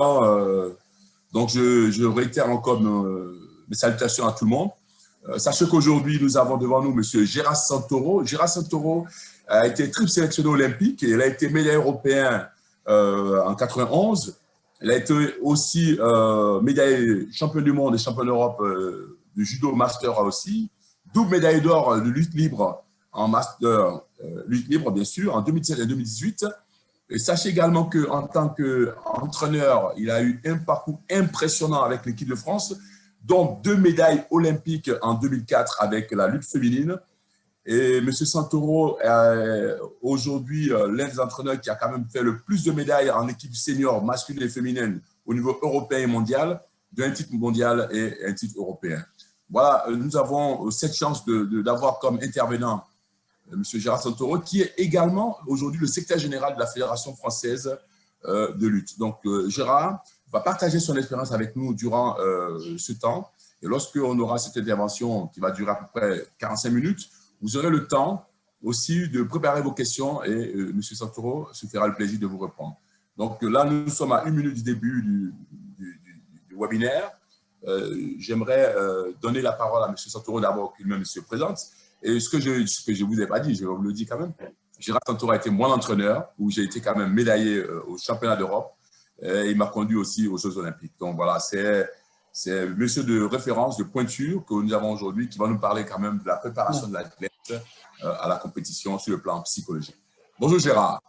Euh, donc, je réitère encore mes salutations à tout le monde. Sachez qu'aujourd'hui, nous avons devant nous M. Gérard Santoro. Gérard Santoro a été triple sélectionné olympique et il a été médaillé européen en 91. Il a été aussi médaillé champion du monde et champion d'Europe de judo master aussi. Double médaille d'or de lutte libre en master, lutte libre bien sûr, en 2017 et 2018. Et sachez également qu'en tant qu'entraîneur, il a eu un parcours impressionnant avec l'équipe de France, dont 2 médailles olympiques en 2004 avec la lutte féminine. Et M. Santoro est aujourd'hui l'un des entraîneurs qui a quand même fait le plus de médailles en équipe senior masculine et féminine au niveau européen et mondial, d'un titre mondial et un titre européen. Voilà, nous avons cette chance d'avoir comme intervenant M. Gérard Santoro, qui est également aujourd'hui le secrétaire général de la Fédération française de lutte. Donc, Gérard va partager son expérience avec nous durant ce temps. Et lorsqu'on aura cette intervention qui va durer à peu près 45 minutes, vous aurez le temps aussi de préparer vos questions et M. Santoro se fera le plaisir de vous répondre. Donc là, nous sommes à 1 minute du début du webinaire. J'aimerais donner la parole à M. Santoro d'abord, qu'il même se présente. Et ce que je vous ai pas dit, je vous le dis quand même. Gérard Santoro a été mon entraîneur, où j'ai été quand même médaillé au championnat d'Europe. Et il m'a conduit aussi aux Jeux Olympiques. Donc voilà, c'est monsieur de référence, de pointure que nous avons aujourd'hui, qui va nous parler quand même de la préparation de l'athlète à la compétition sur le plan psychologique. Bonjour Gérard.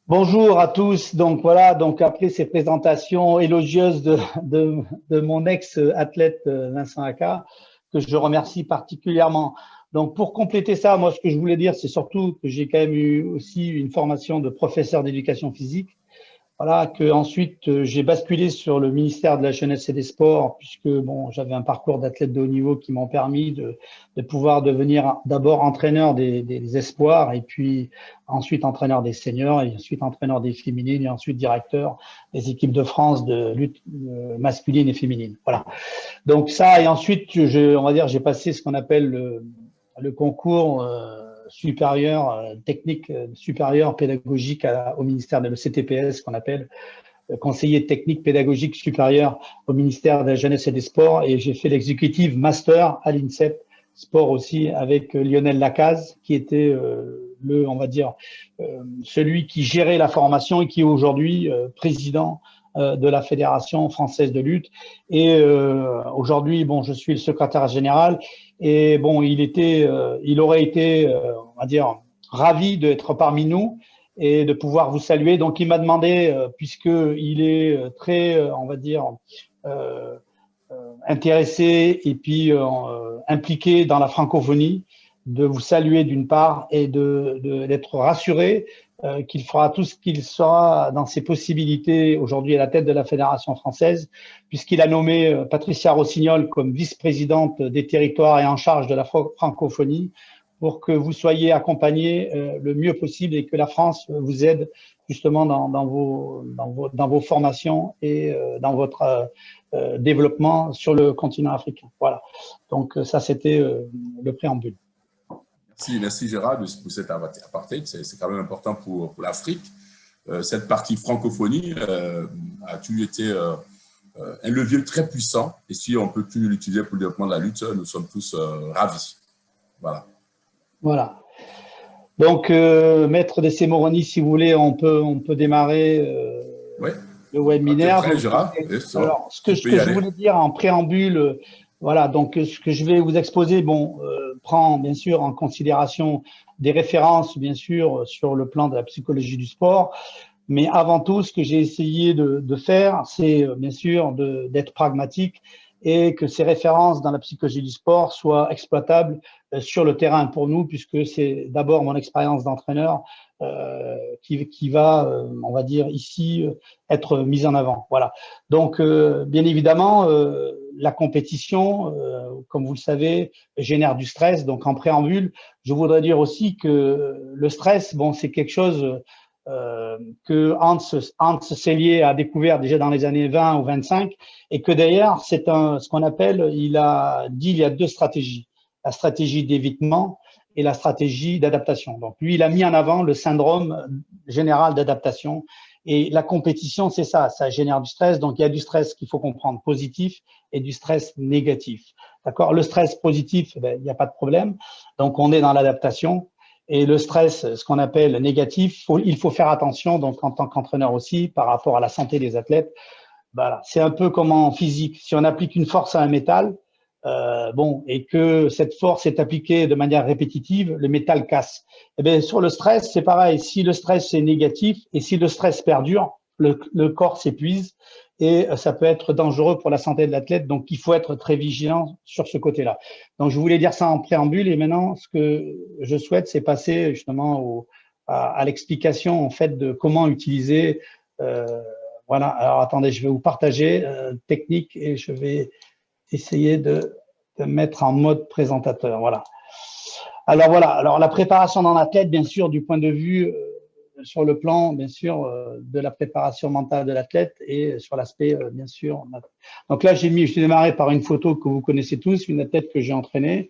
Bonjour à tous. Donc voilà, donc après ces présentations élogieuses de mon ex-athlète Vincent Aka, que je remercie particulièrement. Donc pour compléter ça, moi ce que je voulais dire, c'est surtout que j'ai quand même eu aussi une formation de professeur d'éducation physique. Voilà, que ensuite j'ai basculé sur le ministère de la Jeunesse et des Sports, puisque bon, j'avais un parcours d'athlète de haut niveau qui m'ont permis de pouvoir devenir d'abord entraîneur des espoirs, et puis ensuite entraîneur des seniors, et ensuite entraîneur des féminines, et ensuite directeur des équipes de France de lutte masculine et féminine. Voilà. Donc ça, et ensuite on va dire, j'ai passé ce qu'on appelle le concours supérieur, technique supérieure pédagogique au ministère de le CTPS, qu'on appelle conseiller technique pédagogique supérieur au ministère de la Jeunesse et des Sports, et j'ai fait l'exécutive master à l'INSEP Sport aussi avec Lionel Lacaze, qui était on va dire, celui qui gérait la formation et qui est aujourd'hui président de la Fédération française de lutte. Et aujourd'hui, bon, je suis le secrétaire général. Et bon, il aurait été, on va dire, ravi d'être parmi nous et de pouvoir vous saluer. Donc, il m'a demandé, puisqu'il est très, on va dire, intéressé et puis impliqué dans la francophonie, de vous saluer d'une part et d'être rassuré qu'il fera tout ce qu'il sera dans ses possibilités aujourd'hui à la tête de la Fédération française, puisqu'il a nommé Patricia Rossignol comme vice-présidente des territoires et en charge de la francophonie, pour que vous soyez accompagnés le mieux possible et que la France vous aide justement dans vos formations et dans votre développement sur le continent africain. Voilà. Donc ça, c'était le préambule. Merci Gérard pour cet aparté. C'est quand même important pour l'Afrique. Cette partie francophonie a toujours été un levier très puissant. Et si on peut plus l'utiliser pour le développement de la lutte, nous sommes tous ravis. Voilà. Voilà. Donc, maître des cérémonies, si vous voulez, on peut démarrer oui. Le webinaire. Prêt, Gérard. Alors, ce que je voulais dire en préambule, voilà, donc ce que je vais vous exposer, bon, prend bien sûr en considération des références, bien sûr, sur le plan de la psychologie du sport. Mais avant tout, ce que j'ai essayé de faire, c'est bien sûr d'être pragmatique et que ces références dans la psychologie du sport soient exploitables sur le terrain pour nous, puisque c'est d'abord mon expérience d'entraîneur qui va, on va dire ici, être mise en avant. Voilà. Donc, bien évidemment, la compétition, comme vous le savez, génère du stress. Donc, en préambule, je voudrais dire aussi que le stress, bon, c'est quelque chose que Hans Selye a découvert déjà dans les années 20 ou 25, et que d'ailleurs, c'est ce qu'on appelle, il a dit, il y a deux stratégies, la stratégie d'évitement et la stratégie d'adaptation. Donc lui, il a mis en avant le syndrome général d'adaptation, Et la compétition, c'est ça, ça génère du stress. Donc, il y a du stress qu'il faut comprendre positif et du stress négatif. D'accord? Le stress positif, ben, il n'y a pas de problème. Donc, on est dans l'adaptation. Et le stress, ce qu'on appelle négatif, il faut faire attention, donc en tant qu'entraîneur aussi, par rapport à la santé des athlètes. Voilà. C'est un peu comme en physique. Si on applique une force à un métal, bon, et que cette force est appliquée de manière répétitive, le métal casse. Eh bien, sur le stress, c'est pareil. Si le stress est négatif et si le stress perdure, le corps s'épuise et ça peut être dangereux pour la santé de l'athlète. Donc, il faut être très vigilant sur ce côté-là. Donc, je voulais dire ça en préambule et maintenant, ce que je souhaite, c'est passer justement à l'explication en fait de comment utiliser. Voilà. Alors, attendez, je vais vous partager technique et je vais essayer de mettre en mode présentateur. Voilà. Alors la préparation d'un athlète, bien sûr, du point de vue sur le plan, bien sûr, de la préparation mentale de l'athlète et sur l'aspect, bien sûr. Donc là, j'ai démarré par une photo que vous connaissez tous, une athlète que j'ai entraînée,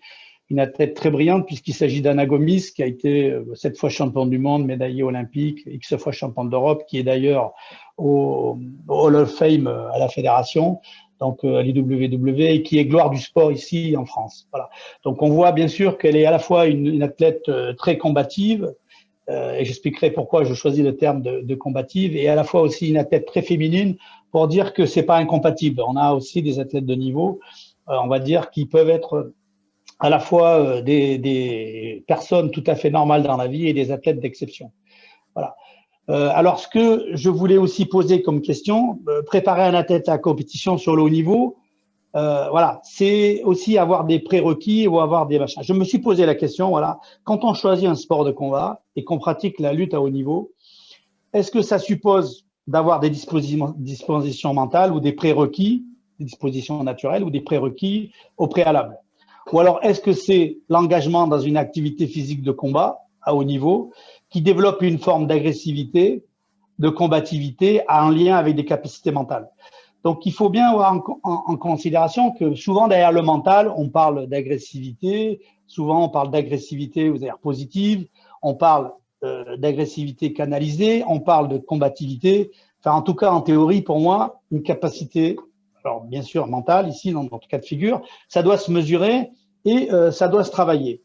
une athlète très brillante puisqu'il s'agit d'Anna Gomis, qui a été 7 fois championne du monde, médaillée olympique, X fois championne d'Europe, qui est d'ailleurs au Hall of Fame à la fédération, donc à l'IWW, et qui est gloire du sport ici en France. Voilà. Donc on voit bien sûr qu'elle est à la fois une athlète très combative, et j'expliquerai pourquoi je choisis le terme de combative, et à la fois aussi une athlète très féminine pour dire que c'est pas incompatible. On a aussi des athlètes de niveau, on va dire, qui peuvent être à la fois des personnes tout à fait normales dans la vie et des athlètes d'exception. Voilà. Alors, ce que je voulais aussi poser comme question, préparer un athlète à la compétition sur le haut niveau, voilà, c'est aussi avoir des prérequis ou avoir des machins. Je me suis posé la question, voilà, quand on choisit un sport de combat et qu'on pratique la lutte à haut niveau, est-ce que ça suppose d'avoir des dispositions mentales ou des prérequis, des dispositions naturelles ou des prérequis au préalable? Ou alors, est-ce que c'est l'engagement dans une activité physique de combat à haut niveau qui développe une forme d'agressivité, de combativité en lien avec des capacités mentales? Donc, il faut bien avoir en considération que souvent, derrière le mental, on parle d'agressivité. Souvent, on parle d'agressivité, vous dire positive. On parle d'agressivité canalisée. On parle de combativité. Enfin, en tout cas, en théorie, pour moi, une capacité, alors bien sûr mentale, ici, dans notre cas de figure, ça doit se mesurer et ça doit se travailler.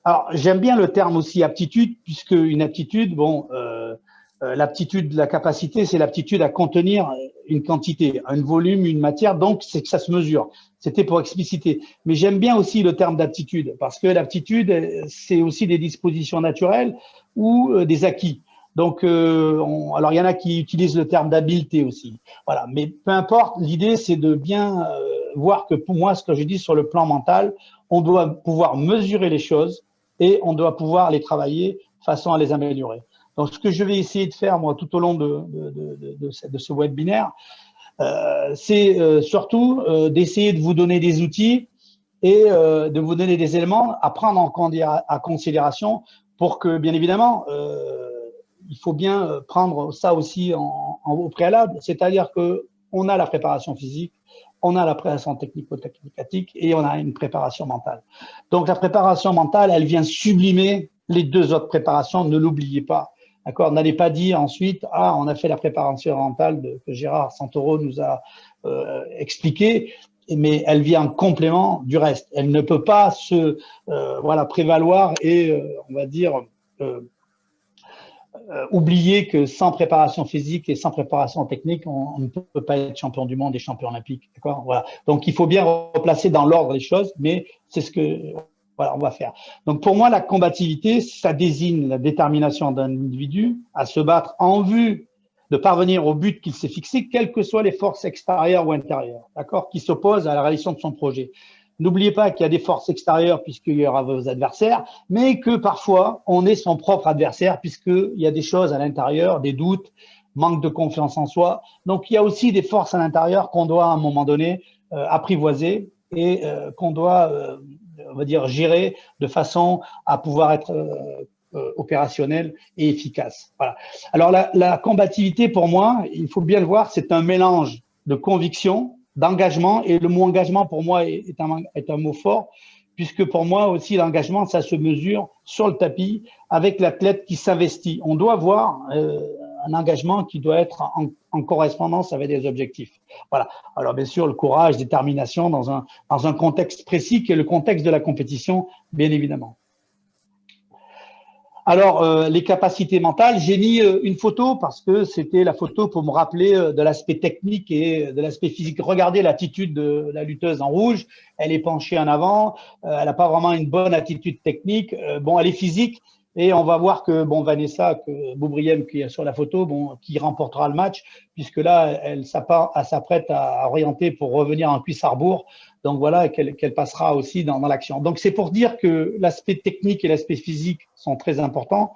Alors, j'aime bien le terme aussi aptitude, puisque une aptitude, bon, l'aptitude, la capacité, c'est l'aptitude à contenir une quantité, un volume, une matière, donc c'est que ça se mesure. C'était pour expliciter. Mais j'aime bien aussi le terme d'aptitude, parce que l'aptitude, c'est aussi des dispositions naturelles ou des acquis. Donc, alors il y en a qui utilisent le terme d'habileté aussi. Voilà. Mais peu importe, l'idée, c'est de bien voir que pour moi, ce que je dis sur le plan mental, on doit pouvoir mesurer les choses et on doit pouvoir les travailler de façon à les améliorer. Donc, ce que je vais essayer de faire, moi, tout au long de ce webinaire, c'est surtout d'essayer de vous donner des outils et de vous donner des éléments à prendre en considération pour que, bien évidemment, il faut bien prendre ça aussi au préalable, c'est-à-dire qu'on a la préparation physique, on a la préparation technico-tactique et on a une préparation mentale. Donc, la préparation mentale, elle vient sublimer les deux autres préparations, ne l'oubliez pas. D'accord, n'allez pas dire ensuite, ah, on a fait la préparation mentale que Gérard Santoro nous a expliqué, mais elle vient en complément du reste. Elle ne peut pas se voilà, prévaloir et, on va dire, oublier que sans préparation physique et sans préparation technique, on ne peut pas être champion du monde et champion olympique. D'accord, voilà. Donc, il faut bien replacer dans l'ordre les choses, mais c'est ce que voilà, on va faire. Donc, pour moi, la combativité, ça désigne la détermination d'un individu à se battre en vue de parvenir au but qu'il s'est fixé, quelles que soient les forces extérieures ou intérieures, d'accord, qui s'opposent à la réalisation de son projet. N'oubliez pas qu'il y a des forces extérieures puisqu'il y aura vos adversaires, mais que parfois, on est son propre adversaire puisqu'il y a des choses à l'intérieur, des doutes, manque de confiance en soi. Donc, il y a aussi des forces à l'intérieur qu'on doit, à un moment donné, apprivoiser et qu'on doit on va dire, gérer de façon à pouvoir être opérationnel et efficace. Voilà. Alors, la combativité, pour moi, il faut bien le voir, c'est un mélange de conviction, d'engagement, et le mot engagement, pour moi, est un mot fort, puisque pour moi aussi, l'engagement, ça se mesure sur le tapis avec l'athlète qui s'investit. On doit voir un engagement qui doit être en correspondance avec des objectifs. Voilà. Alors, bien sûr, le courage, détermination dans un contexte précis qui est le contexte de la compétition, bien évidemment. Alors, les capacités mentales, j'ai mis une photo parce que c'était la photo pour me rappeler de l'aspect technique et de l'aspect physique. Regardez l'attitude de la lutteuse en rouge. Elle est penchée en avant. Elle n'a pas vraiment une bonne attitude technique. Bon, elle est physique. Et on va voir que bon Vanessa, que Boubriem qui est sur la photo, bon, qui remportera le match, puisque là, elle s'apprête à orienter pour revenir en Cuisse-Arbour. Donc voilà, qu'elle passera aussi dans l'action. Donc c'est pour dire que l'aspect technique et l'aspect physique sont très importants.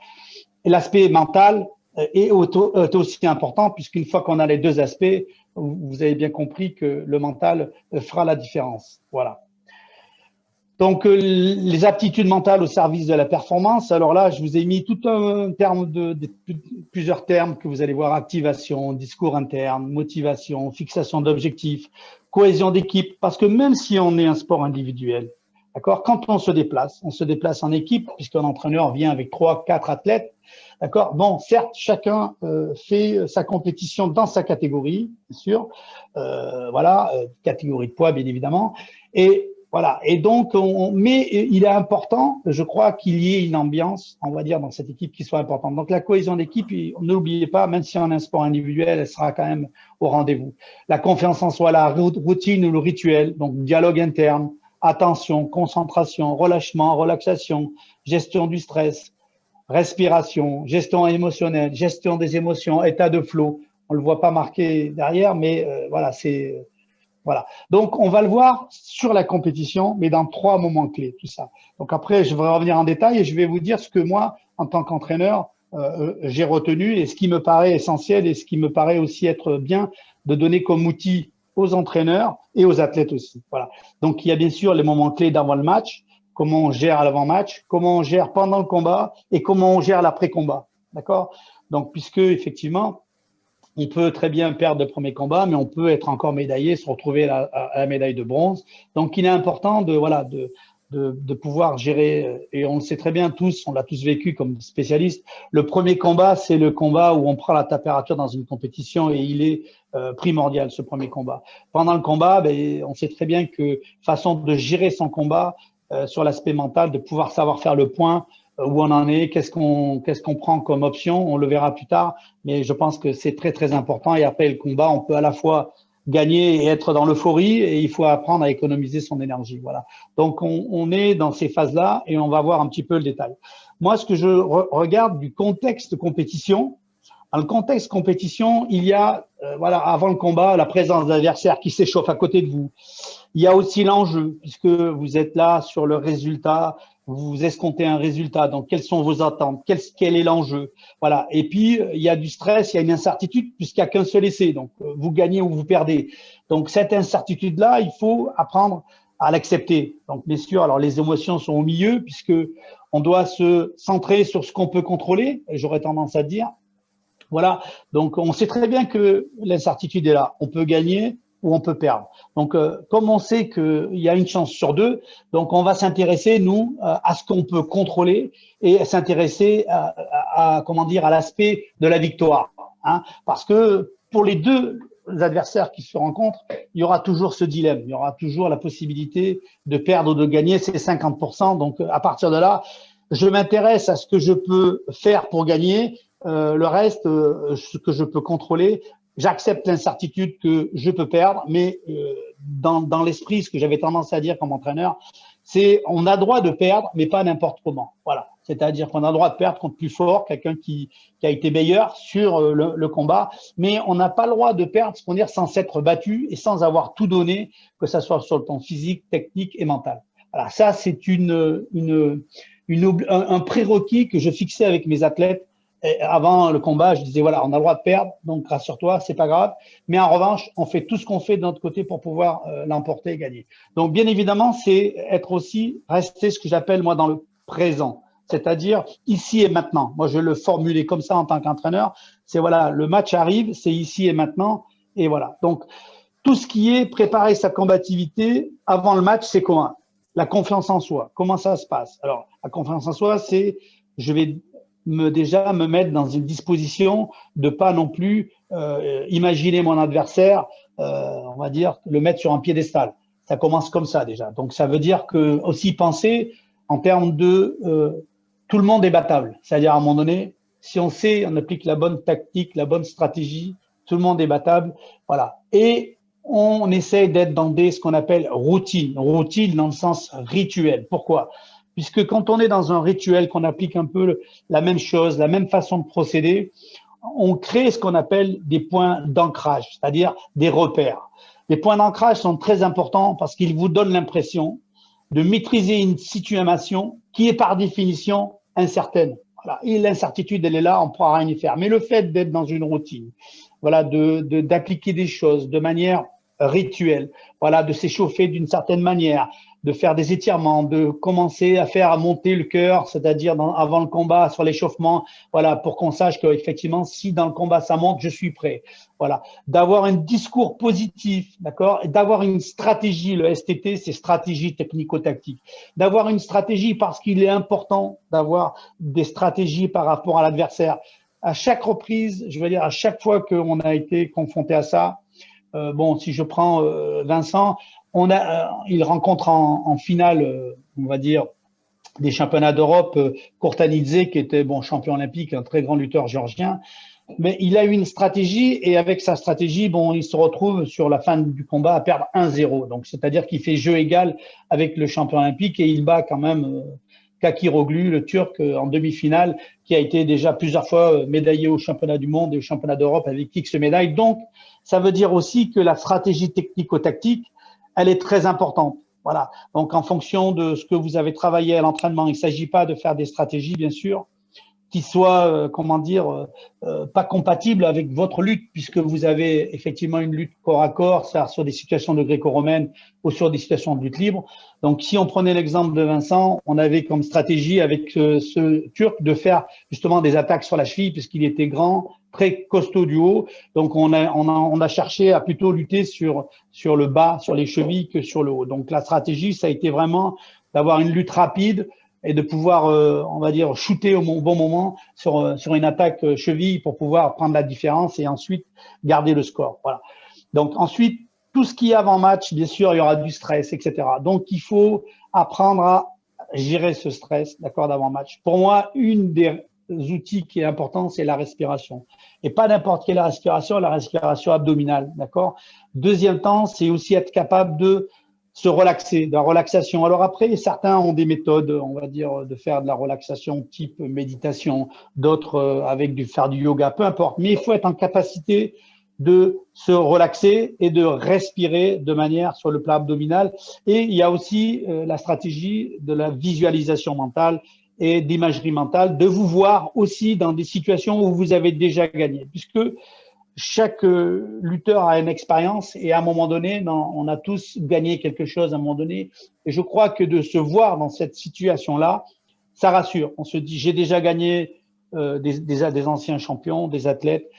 Et l'aspect mental est aussi important, puisqu'une fois qu'on a les deux aspects, vous avez bien compris que le mental fera la différence. Voilà. Donc, les aptitudes mentales au service de la performance. Alors là, je vous ai mis tout un terme plusieurs termes que vous allez voir: activation, discours interne, motivation, fixation d'objectifs, cohésion d'équipe. Parce que même si on est un sport individuel, d'accord, quand on se déplace en équipe, puisqu'un entraîneur vient avec 3, 4 athlètes, d'accord. Bon, certes, chacun fait sa compétition dans sa catégorie, bien sûr. Voilà, catégorie de poids, bien évidemment. Et voilà. Et donc, mais il est important, je crois, qu'il y ait une ambiance, on va dire, dans cette équipe qui soit importante. Donc, la cohésion d'équipe, n'oubliez pas, même si on a un sport individuel, elle sera quand même au rendez-vous. La confiance en soi, la routine ou le rituel, donc dialogue interne, attention, concentration, relâchement, relaxation, gestion du stress, respiration, gestion émotionnelle, gestion des émotions, état de flow. On le voit pas marqué derrière, mais voilà, c'est... Voilà. Donc, on va le voir sur la compétition, mais dans 3 moments clés, tout ça. Donc, après, je vais revenir en détail et je vais vous dire ce que moi, en tant qu'entraîneur, j'ai retenu et ce qui me paraît essentiel et ce qui me paraît aussi être bien de donner comme outil aux entraîneurs et aux athlètes aussi. Voilà. Donc, il y a bien sûr les moments clés d'avant le match, comment on gère l'avant-match, comment on gère pendant le combat et comment on gère l'après-combat. D'accord? Donc, puisque, effectivement, on peut très bien perdre le premier combat, mais on peut être encore médaillé, se retrouver à la médaille de bronze. Donc, il est important de pouvoir gérer, et on le sait très bien tous, on l'a tous vécu comme spécialiste. Le premier combat, c'est le combat où on prend la température dans une compétition et il est primordial, ce premier combat. Pendant le combat, ben, on sait très bien que façon de gérer son combat sur l'aspect mental, de pouvoir savoir faire le point, où on en est, qu'est-ce qu'on prend comme option, on le verra plus tard, mais je pense que c'est très très important. Et après le combat, on peut à la fois gagner et être dans l'euphorie, et il faut apprendre à économiser son énergie. Voilà. Donc on est dans ces phases-là et on va voir un petit peu le détail. Moi, ce que je regarde du contexte compétition, dans le contexte compétition, il y a voilà, avant le combat, la présence d'adversaires qui s'échauffent à côté de vous. Il y a aussi l'enjeu, puisque vous êtes là sur le résultat, vous escomptez un résultat, donc quelles sont vos attentes, quel est l'enjeu, voilà. Et puis il y a du stress, il y a une incertitude puisqu'il n'y a qu'un seul essai, donc vous gagnez ou vous perdez. Donc cette incertitude-là, il faut apprendre à l'accepter. Donc bien sûr, alors les émotions sont au milieu puisque on doit se centrer sur ce qu'on peut contrôler, j'aurais tendance à dire. Voilà, donc on sait très bien que l'incertitude est là, on peut gagner ou on peut perdre. Donc, comme on sait qu'il y a une chance sur 2, donc on va s'intéresser, nous, à ce qu'on peut contrôler et s'intéresser comment dire, à l'aspect de la victoire. Hein, parce que pour les deux adversaires qui se rencontrent, il y aura toujours ce dilemme, il y aura toujours la possibilité de perdre ou de gagner, c'est 50%. Donc, à partir de là, je m'intéresse à ce que je peux faire pour gagner, le reste, ce que je peux contrôler. J'accepte l'incertitude que je peux perdre, mais dans l'esprit, ce que j'avais tendance à dire comme entraîneur, c'est on a droit de perdre, mais pas n'importe comment. Voilà, c'est-à-dire qu'on a le droit de perdre contre plus fort, quelqu'un qui a été meilleur sur le combat, mais on n'a pas le droit de perdre, ce qu'on dit, sans s'être battu et sans avoir tout donné, que ça soit sur le plan physique, technique et mental. Voilà, ça c'est un prérequis que je fixais avec mes athlètes. Et avant le combat, je disais, voilà, on a le droit de perdre, donc rassure-toi, c'est pas grave. Mais en revanche, on fait tout ce qu'on fait de notre côté pour pouvoir l'emporter et gagner. Donc, bien évidemment, c'est être aussi, rester ce que j'appelle, moi, dans le présent. C'est-à-dire ici et maintenant. Moi, je le formulais comme ça en tant qu'entraîneur. C'est voilà, le match arrive, c'est ici et maintenant. Et voilà. Donc, tout ce qui est préparer sa combativité avant le match, c'est quoi? La confiance en soi. Comment ça se passe? Alors, la confiance en soi, c'est, je vais déjà me mettre dans une disposition de pas non plus imaginer mon adversaire, on va dire, le mettre sur un piédestal. Ça commence comme ça déjà. Donc ça veut dire que aussi penser en termes de tout le monde est battable. C'est-à-dire à un moment donné, si on sait, on applique la bonne tactique, la bonne stratégie, tout le monde est battable. Voilà. Et on essaie d'être dans ce qu'on appelle routine dans le sens rituel. Pourquoi? Puisque quand on est dans un rituel, qu'on applique un peu la même chose, la même façon de procéder, on crée ce qu'on appelle des points d'ancrage, c'est-à-dire des repères. Les points d'ancrage sont très importants parce qu'ils vous donnent l'impression de maîtriser une situation qui est par définition incertaine. Voilà. Et l'incertitude, elle est là, on ne pourra rien y faire. Mais le fait d'être dans une routine, voilà, d'appliquer des choses de manière rituelle, voilà, de s'échauffer d'une certaine manière, de faire des étirements, de commencer à monter le cœur, c'est-à-dire avant le combat, sur l'échauffement, voilà, pour qu'on sache qu'effectivement, si dans le combat ça monte, je suis prêt. Voilà, d'avoir un discours positif, d'accord, et d'avoir une stratégie. Le STT, c'est stratégie technico-tactique. D'avoir une stratégie parce qu'il est important d'avoir des stratégies par rapport à l'adversaire. À chaque reprise, je veux dire, à chaque fois qu'on a été confronté à ça, bon, si je prends Vincent, il rencontre en finale, on va dire, des championnats d'Europe, Courtanidze, qui était bon champion olympique, un très grand lutteur géorgien. Mais il a eu une stratégie et avec sa stratégie, bon, il se retrouve sur la fin du combat à perdre 1-0. Donc, c'est-à-dire qu'il fait jeu égal avec le champion olympique et il bat quand même Kakiroglu, le Turc, en demi-finale, qui a été déjà plusieurs fois médaillé au championnat du monde et au championnat d'Europe avec X médailles. Donc, ça veut dire aussi que la stratégie technico-tactique, elle est très importante. Voilà. Donc, en fonction de ce que vous avez travaillé à l'entraînement, il ne s'agit pas de faire des stratégies, bien sûr, qui soient, comment dire, pas compatibles avec votre lutte, puisque vous avez effectivement une lutte corps à corps, ça, sur des situations de gréco-romaine ou sur des situations de lutte libre. Donc, si on prenait l'exemple de Vincent, on avait comme stratégie avec ce Turc de faire justement des attaques sur la cheville, puisqu'il était grand, très costaud du haut. Donc, on a cherché à plutôt lutter sur le bas, sur les chevilles que sur le haut. Donc, la stratégie, ça a été vraiment d'avoir une lutte rapide, et de pouvoir, on va dire, shooter au bon moment sur une attaque cheville pour pouvoir prendre la différence et ensuite garder le score. Voilà. Donc ensuite, tout ce qui est avant-match, bien sûr, il y aura du stress, etc. Donc il faut apprendre à gérer ce stress, d'accord, d'avant-match. Pour moi, une des outils qui est important, c'est la respiration. Et pas n'importe quelle respiration, la respiration abdominale, d'accord. Deuxième temps, c'est aussi être capable de se relaxer, de la relaxation. Alors après, certains ont des méthodes, on va dire, de faire de la relaxation type méditation, d'autres avec faire du yoga, peu importe. Mais il faut être en capacité de se relaxer et de respirer de manière sur le plan abdominal. Et il y a aussi la stratégie de la visualisation mentale et d'imagerie mentale, de vous voir aussi dans des situations où vous avez déjà gagné, puisque chaque lutteur a une expérience et à un moment donné, on a tous gagné quelque chose à un moment donné. Et je crois que de se voir dans cette situation-là, ça rassure. On se dit, j'ai déjà gagné des anciens champions, des athlètes,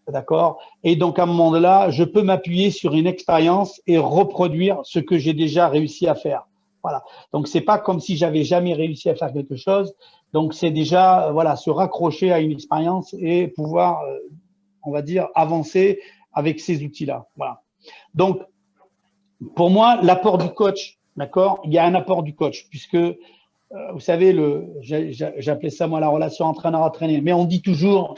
d'accord. Et donc à un moment là, je peux m'appuyer sur une expérience et reproduire ce que j'ai déjà réussi à faire. Voilà. Donc c'est pas comme si j'avais jamais réussi à faire quelque chose. Donc c'est déjà voilà, se raccrocher à une expérience et pouvoir on va dire, avancer avec ces outils-là. Voilà. Donc, pour moi, l'apport du coach, d'accord, il y a un apport du coach, puisque, vous savez, j'appelais ça, moi, la relation entraîneur-entraîné, mais on dit toujours,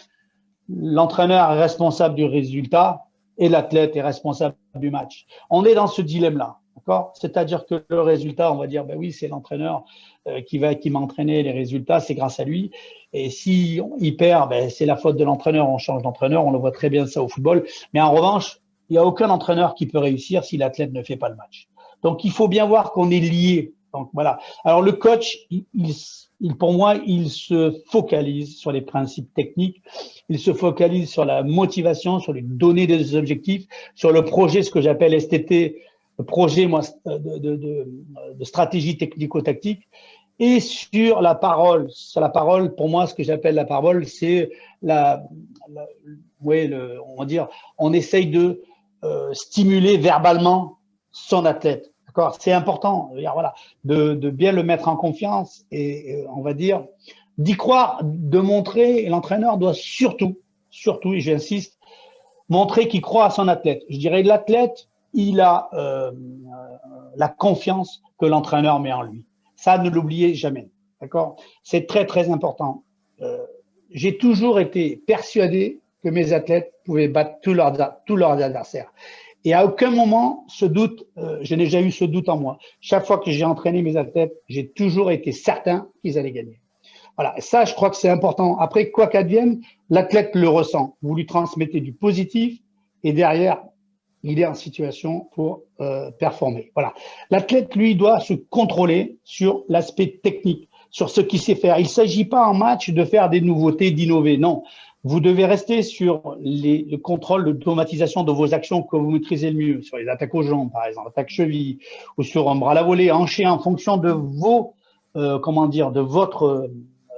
l'entraîneur est responsable du résultat et l'athlète est responsable du match. On est dans ce dilemme-là, d'accord. C'est-à-dire que le résultat, on va dire, ben oui, c'est l'entraîneur qui m'a entraîné, les résultats, c'est grâce à lui. Et si il perd, ben, c'est la faute de l'entraîneur, on change d'entraîneur, on le voit très bien ça au football. Mais en revanche, il n'y a aucun entraîneur qui peut réussir si l'athlète ne fait pas le match. Donc, il faut bien voir qu'on est liés. Donc, voilà. Alors, le coach, pour moi, il se focalise sur les principes techniques, il se focalise sur la motivation, sur lui donner des objectifs, sur le projet, ce que j'appelle STT, le projet moi, de stratégie technico-tactique, et sur la parole. Sur la parole, pour moi, ce que j'appelle la parole, c'est on va dire, on essaye de stimuler verbalement son athlète. D'accord, c'est important, voilà, de bien le mettre en confiance et on va dire d'y croire, de montrer, et l'entraîneur doit surtout, et j'insiste, montrer qu'il croit à son athlète. Je dirais l'athlète, il a la confiance que l'entraîneur met en lui. Ça, ne l'oubliez jamais. D'accord? C'est très, très important. J'ai toujours été persuadé que mes athlètes pouvaient battre tous leurs adversaires. Et à aucun moment, je n'ai jamais eu ce doute en moi. Chaque fois que j'ai entraîné mes athlètes, j'ai toujours été certain qu'ils allaient gagner. Voilà, ça, je crois que c'est important. Après, quoi qu'advienne, l'athlète le ressent. Vous lui transmettez du positif et derrière, il est en situation pour performer. Voilà. L'athlète, lui, doit se contrôler sur l'aspect technique, sur ce qu'il sait faire. Il ne s'agit pas en match de faire des nouveautés, d'innover. Non. Vous devez rester sur le contrôle, l'automatisation de vos actions que vous maîtrisez le mieux, sur les attaques aux jambes, par exemple, attaque cheville, ou sur un bras à la volée, hanché, en fonction de de votre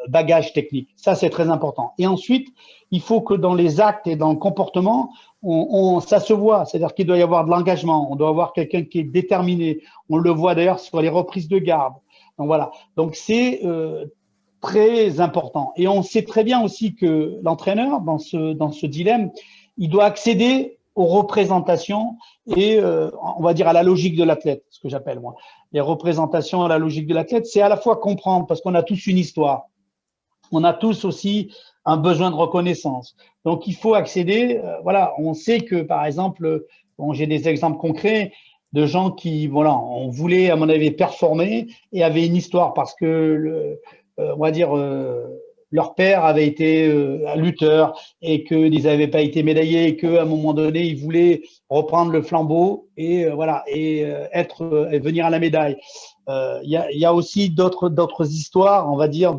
bagage technique. Ça, c'est très important. Et ensuite, il faut que dans les actes et dans le comportement, ça se voit. C'est-à-dire qu'il doit y avoir de l'engagement. On doit avoir quelqu'un qui est déterminé. On le voit d'ailleurs sur les reprises de garde. Donc voilà. Donc c'est très important. Et on sait très bien aussi que l'entraîneur, dans ce dilemme, il doit accéder aux représentations et on va dire à la logique de l'athlète, ce que j'appelle moi. Les représentations à la logique de l'athlète, c'est à la fois comprendre, parce qu'on a tous une histoire. On a tous aussi un besoin de reconnaissance. Donc, il faut accéder. Voilà, on sait que, par exemple, j'ai des exemples concrets de gens qui, voilà, on voulait, à mon avis, performer et avaient une histoire parce que, on va dire, leur père avait été lutteur et qu'ils n'avaient pas été médaillés et qu'à un moment donné, ils voulaient reprendre le flambeau et voilà et venir à la médaille. Il y a aussi d'autres histoires, on va dire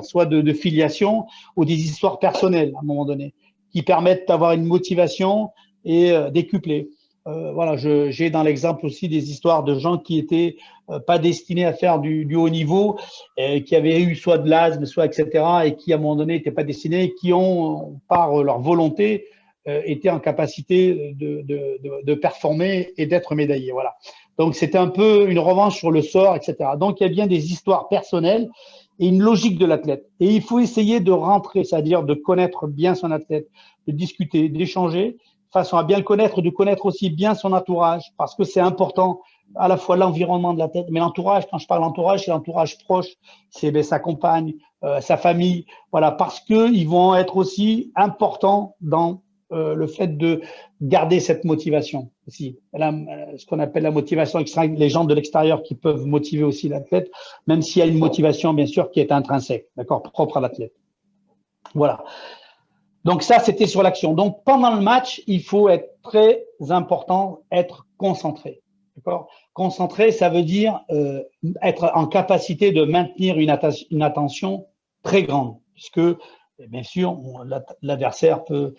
soit de filiation ou des histoires personnelles à un moment donné qui permettent d'avoir une motivation et décuplée. Voilà, j'ai dans l'exemple aussi des histoires de gens qui étaient pas destinés à faire du haut niveau, qui avaient eu soit de l'asthme, soit etc., et qui à un moment donné n'étaient pas destinés, qui ont par leur volonté été en capacité de performer et d'être médaillés. Voilà. Donc c'était un peu une revanche sur le sort, etc. Donc il y a bien des histoires personnelles et une logique de l'athlète. Et il faut essayer de rentrer, c'est-à-dire de connaître bien son athlète, de discuter, d'échanger, façon à bien le connaître, de connaître aussi bien son entourage, parce que c'est important, à la fois l'environnement de la tête, mais l'entourage, quand je parle d'entourage, c'est l'entourage proche, c'est sa compagne, sa famille, voilà, parce qu'ils vont être aussi importants dans le fait de garder cette motivation aussi. Ce qu'on appelle la motivation externe, les gens de l'extérieur qui peuvent motiver aussi l'athlète, même s'il y a une motivation, bien sûr, qui est intrinsèque, d'accord, propre à l'athlète. Voilà. Donc ça, c'était sur l'action. Donc pendant le match, il faut être très important, être concentré. D'accord ? Concentré, ça veut dire être en capacité de maintenir une attention très grande, puisque bien sûr, l'adversaire peut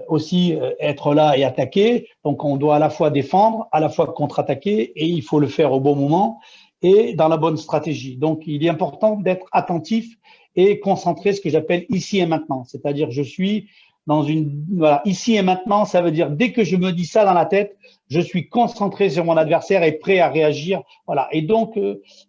aussi être là et attaquer. Donc on doit à la fois défendre, à la fois contre-attaquer, et il faut le faire au bon moment et dans la bonne stratégie. Donc il est important d'être attentif et concentrer ce que j'appelle ici et maintenant. C'est-à-dire, je suis dans voilà, ici et maintenant, ça veut dire, dès que je me dis ça dans la tête, je suis concentré sur mon adversaire et prêt à réagir. Voilà. Et donc,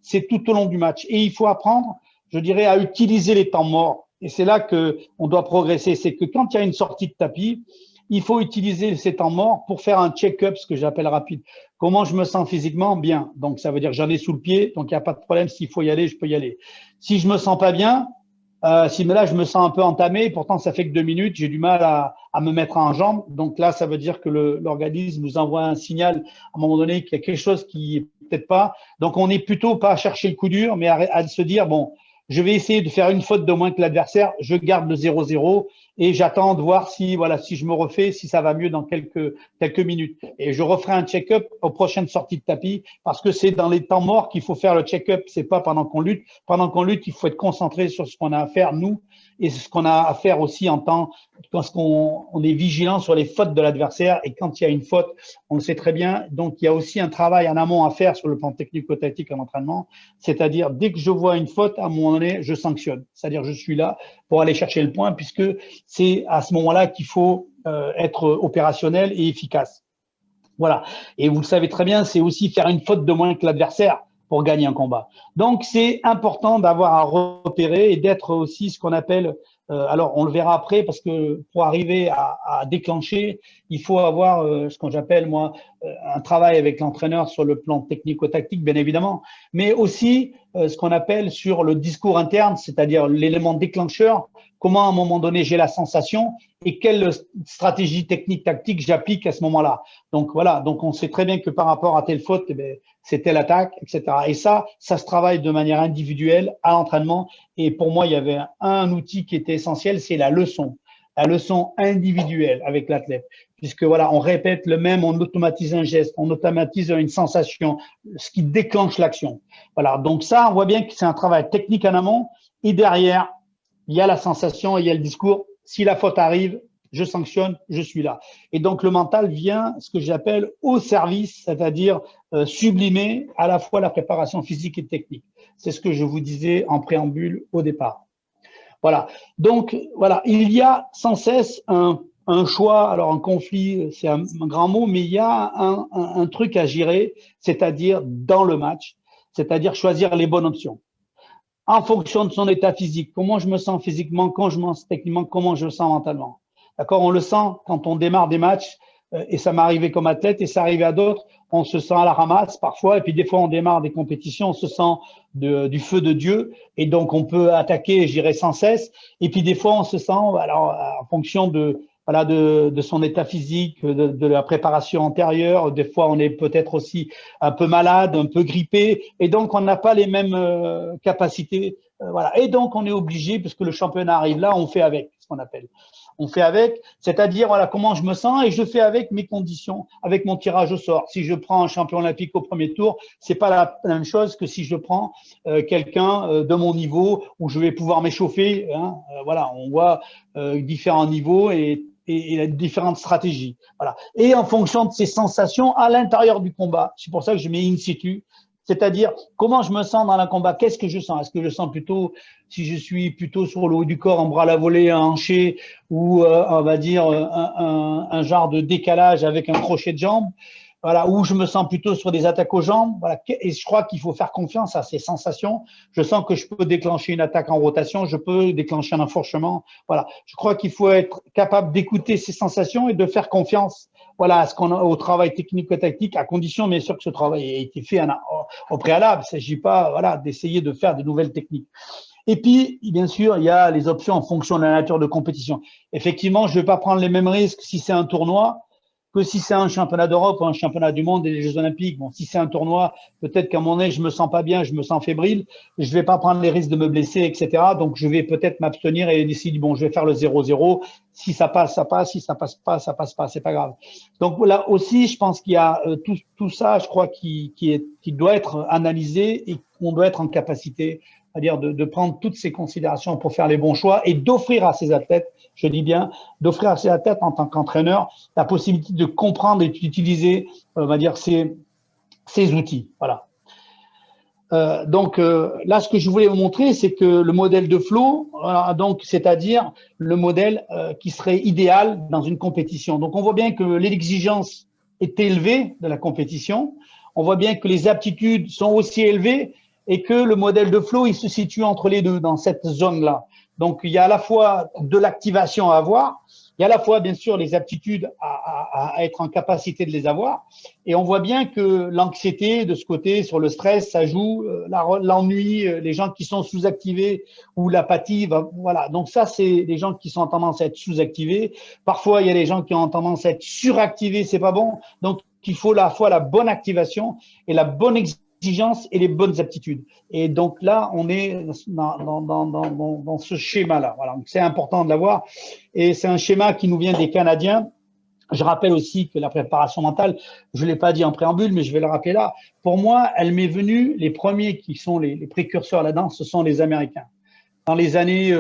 c'est tout au long du match. Et il faut apprendre, je dirais, à utiliser les temps morts. Et c'est là qu'on doit progresser. C'est que quand il y a une sortie de tapis, il faut utiliser ces temps morts pour faire un check-up, ce que j'appelle rapide. Comment je me sens physiquement? Bien. Donc, ça veut dire que j'en ai sous le pied. Donc, il n'y a pas de problème. S'il faut y aller, je peux y aller. Si je me sens pas bien, si mais là, je me sens un peu entamé, pourtant ça fait que 2 minutes, j'ai du mal à me mettre en jambe. Donc là, ça veut dire que l'organisme nous envoie un signal à un moment donné qu'il y a quelque chose qui est peut-être pas. Donc on n'est plutôt pas à chercher le coup dur, mais à se dire, bon, je vais essayer de faire une faute de moins que l'adversaire, je garde le 0-0 et j'attends de voir si je me refais, si ça va mieux dans quelques minutes. Et je referai un check-up aux prochaines sorties de tapis parce que c'est dans les temps morts qu'il faut faire le check-up, c'est pas pendant qu'on lutte. Pendant qu'on lutte, il faut être concentré sur ce qu'on a à faire, nous, et ce qu'on a à faire aussi parce qu'on est vigilant sur les fautes de l'adversaire et quand il y a une faute, on le sait très bien. Donc, il y a aussi un travail en amont à faire sur le plan technico-tactique en entraînement, c'est-à-dire dès que je vois une faute, à un moment donné, je sanctionne. C'est-à-dire je suis là pour aller chercher le point puisque c'est à ce moment-là qu'il faut être opérationnel et efficace. Voilà. Et vous le savez très bien, c'est aussi faire une faute de moins que l'adversaire. pour gagner un combat. Donc, c'est important d'avoir à repérer et d'être aussi ce qu'on appelle, alors on le verra après, parce que pour arriver à déclencher, il faut avoir ce que j'appelle, moi, un travail avec l'entraîneur sur le plan technico-tactique, bien évidemment, mais aussi ce qu'on appelle sur le discours interne, c'est-à-dire l'élément déclencheur, comment à un moment donné j'ai la sensation et quelle stratégie technique tactique j'applique à ce moment-là. Donc voilà, donc on sait très bien que par rapport à telle faute, eh bien, c'est telle attaque, etc. Et ça se travaille de manière individuelle à l'entraînement. Et pour moi, il y avait un outil qui était essentiel, c'est la leçon individuelle avec l'athlète. Puisque voilà, on répète le même, on automatise un geste, on automatise une sensation, ce qui déclenche l'action. Voilà, donc ça, on voit bien que c'est un travail technique en amont. Et derrière, il y a la sensation, il y a le discours. Si la faute arrive, je sanctionne, je suis là. Et donc, le mental vient, ce que j'appelle au service, c'est-à-dire sublimer à la fois la préparation physique et technique. C'est ce que je vous disais en préambule au départ. Voilà. Donc, voilà, il y a sans cesse un choix, alors un conflit, c'est un grand mot, mais il y a un truc à gérer, c'est-à-dire dans le match, c'est-à-dire choisir les bonnes options en fonction de son état physique. Comment je me sens physiquement, comment je me sens techniquement, comment je me sens mentalement. D'accord? On le sent quand on démarre des matchs, et ça m'est arrivé comme athlète, et ça arrive à d'autres, on se sent à la ramasse parfois, et puis des fois on démarre des compétitions, on se sent du feu de Dieu, et donc on peut attaquer, je dirais, sans cesse, et puis des fois on se sent, alors en fonction voilà, de son état physique, de la préparation antérieure. Des fois, on est peut-être aussi un peu malade, un peu grippé, et donc on n'a pas les mêmes capacités. Voilà. Et donc, on est obligé, puisque le championnat arrive là, on fait avec, ce qu'on appelle. On fait avec, c'est-à-dire voilà comment je me sens et je fais avec mes conditions, avec mon tirage au sort. Si je prends un champion olympique au premier tour, c'est pas la même chose que si je prends quelqu'un de mon niveau où je vais pouvoir m'échauffer. Hein. Voilà, on voit différents niveaux et différentes stratégies. Voilà. Et en fonction de ces sensations à l'intérieur du combat, c'est pour ça que je mets in situ, c'est-à-dire comment je me sens dans le combat, qu'est-ce que je sens? Est-ce que je sens plutôt, si je suis plutôt sur le haut du corps, en bras à la volée, un hanché, ou on va dire un genre de décalage avec un crochet de jambe, voilà, où je me sens plutôt sur des attaques aux jambes, voilà, et je crois qu'il faut faire confiance à ces sensations. Je sens que je peux déclencher une attaque en rotation, je peux déclencher un enfourchement, voilà. Je crois qu'il faut être capable d'écouter ces sensations et de faire confiance, voilà, au travail technico-tactique, à condition bien sûr que ce travail ait été fait au préalable. Il ne s'agit pas, voilà, d'essayer de faire de nouvelles techniques. Et puis, bien sûr, il y a les options en fonction de la nature de compétition. Effectivement, je ne vais pas prendre les mêmes risques si c'est un tournoi que si c'est un championnat d'Europe ou un championnat du monde et les Jeux Olympiques. Bon, si c'est un tournoi, peut-être qu'à un moment donné, je me sens pas bien, je me sens fébrile, je vais pas prendre les risques de me blesser, etc. Donc, je vais peut-être m'abstenir et décider, bon, je vais faire le 0-0. Si ça passe, ça passe. Si ça passe pas, ça passe pas. C'est pas grave. Donc, là aussi, je pense qu'il y a tout ça, je crois, qui doit être analysé et qu'on doit être en capacité, c'est-à-dire de prendre toutes ces considérations pour faire les bons choix et d'offrir à ces athlètes, je dis bien, d'offrir à ces athlètes en tant qu'entraîneur la possibilité de comprendre et d'utiliser, on va dire, ces outils. Voilà. Donc là, ce que je voulais vous montrer, c'est que le modèle de flow, voilà, donc c'est-à-dire le modèle qui serait idéal dans une compétition. Donc on voit bien que l'exigence est élevée de la compétition. On voit bien que les aptitudes sont aussi élevées et que le modèle de flow, il se situe entre les deux dans cette zone-là. Donc il y a à la fois de l'activation à avoir, il y a à la fois bien sûr les aptitudes à être en capacité de les avoir, et on voit bien que l'anxiété de ce côté, sur le stress, ça joue, l'ennui, les gens qui sont sous-activés ou l'apathie, voilà. Donc ça, c'est les gens qui sont en tendance à être sous-activés. Parfois, il y a des gens qui ont tendance à être suractivés, c'est pas bon. Donc il faut à la fois la bonne activation et la bonne exigence et les bonnes aptitudes. Et donc là, on est dans ce schéma-là. Voilà. Donc c'est important de l'avoir. Et c'est un schéma qui nous vient des Canadiens. Je rappelle aussi que la préparation mentale, je ne l'ai pas dit en préambule, mais je vais le rappeler là. Pour moi, elle m'est venue, les premiers qui sont les précurseurs là-dedans, ce sont les Américains. Dans les années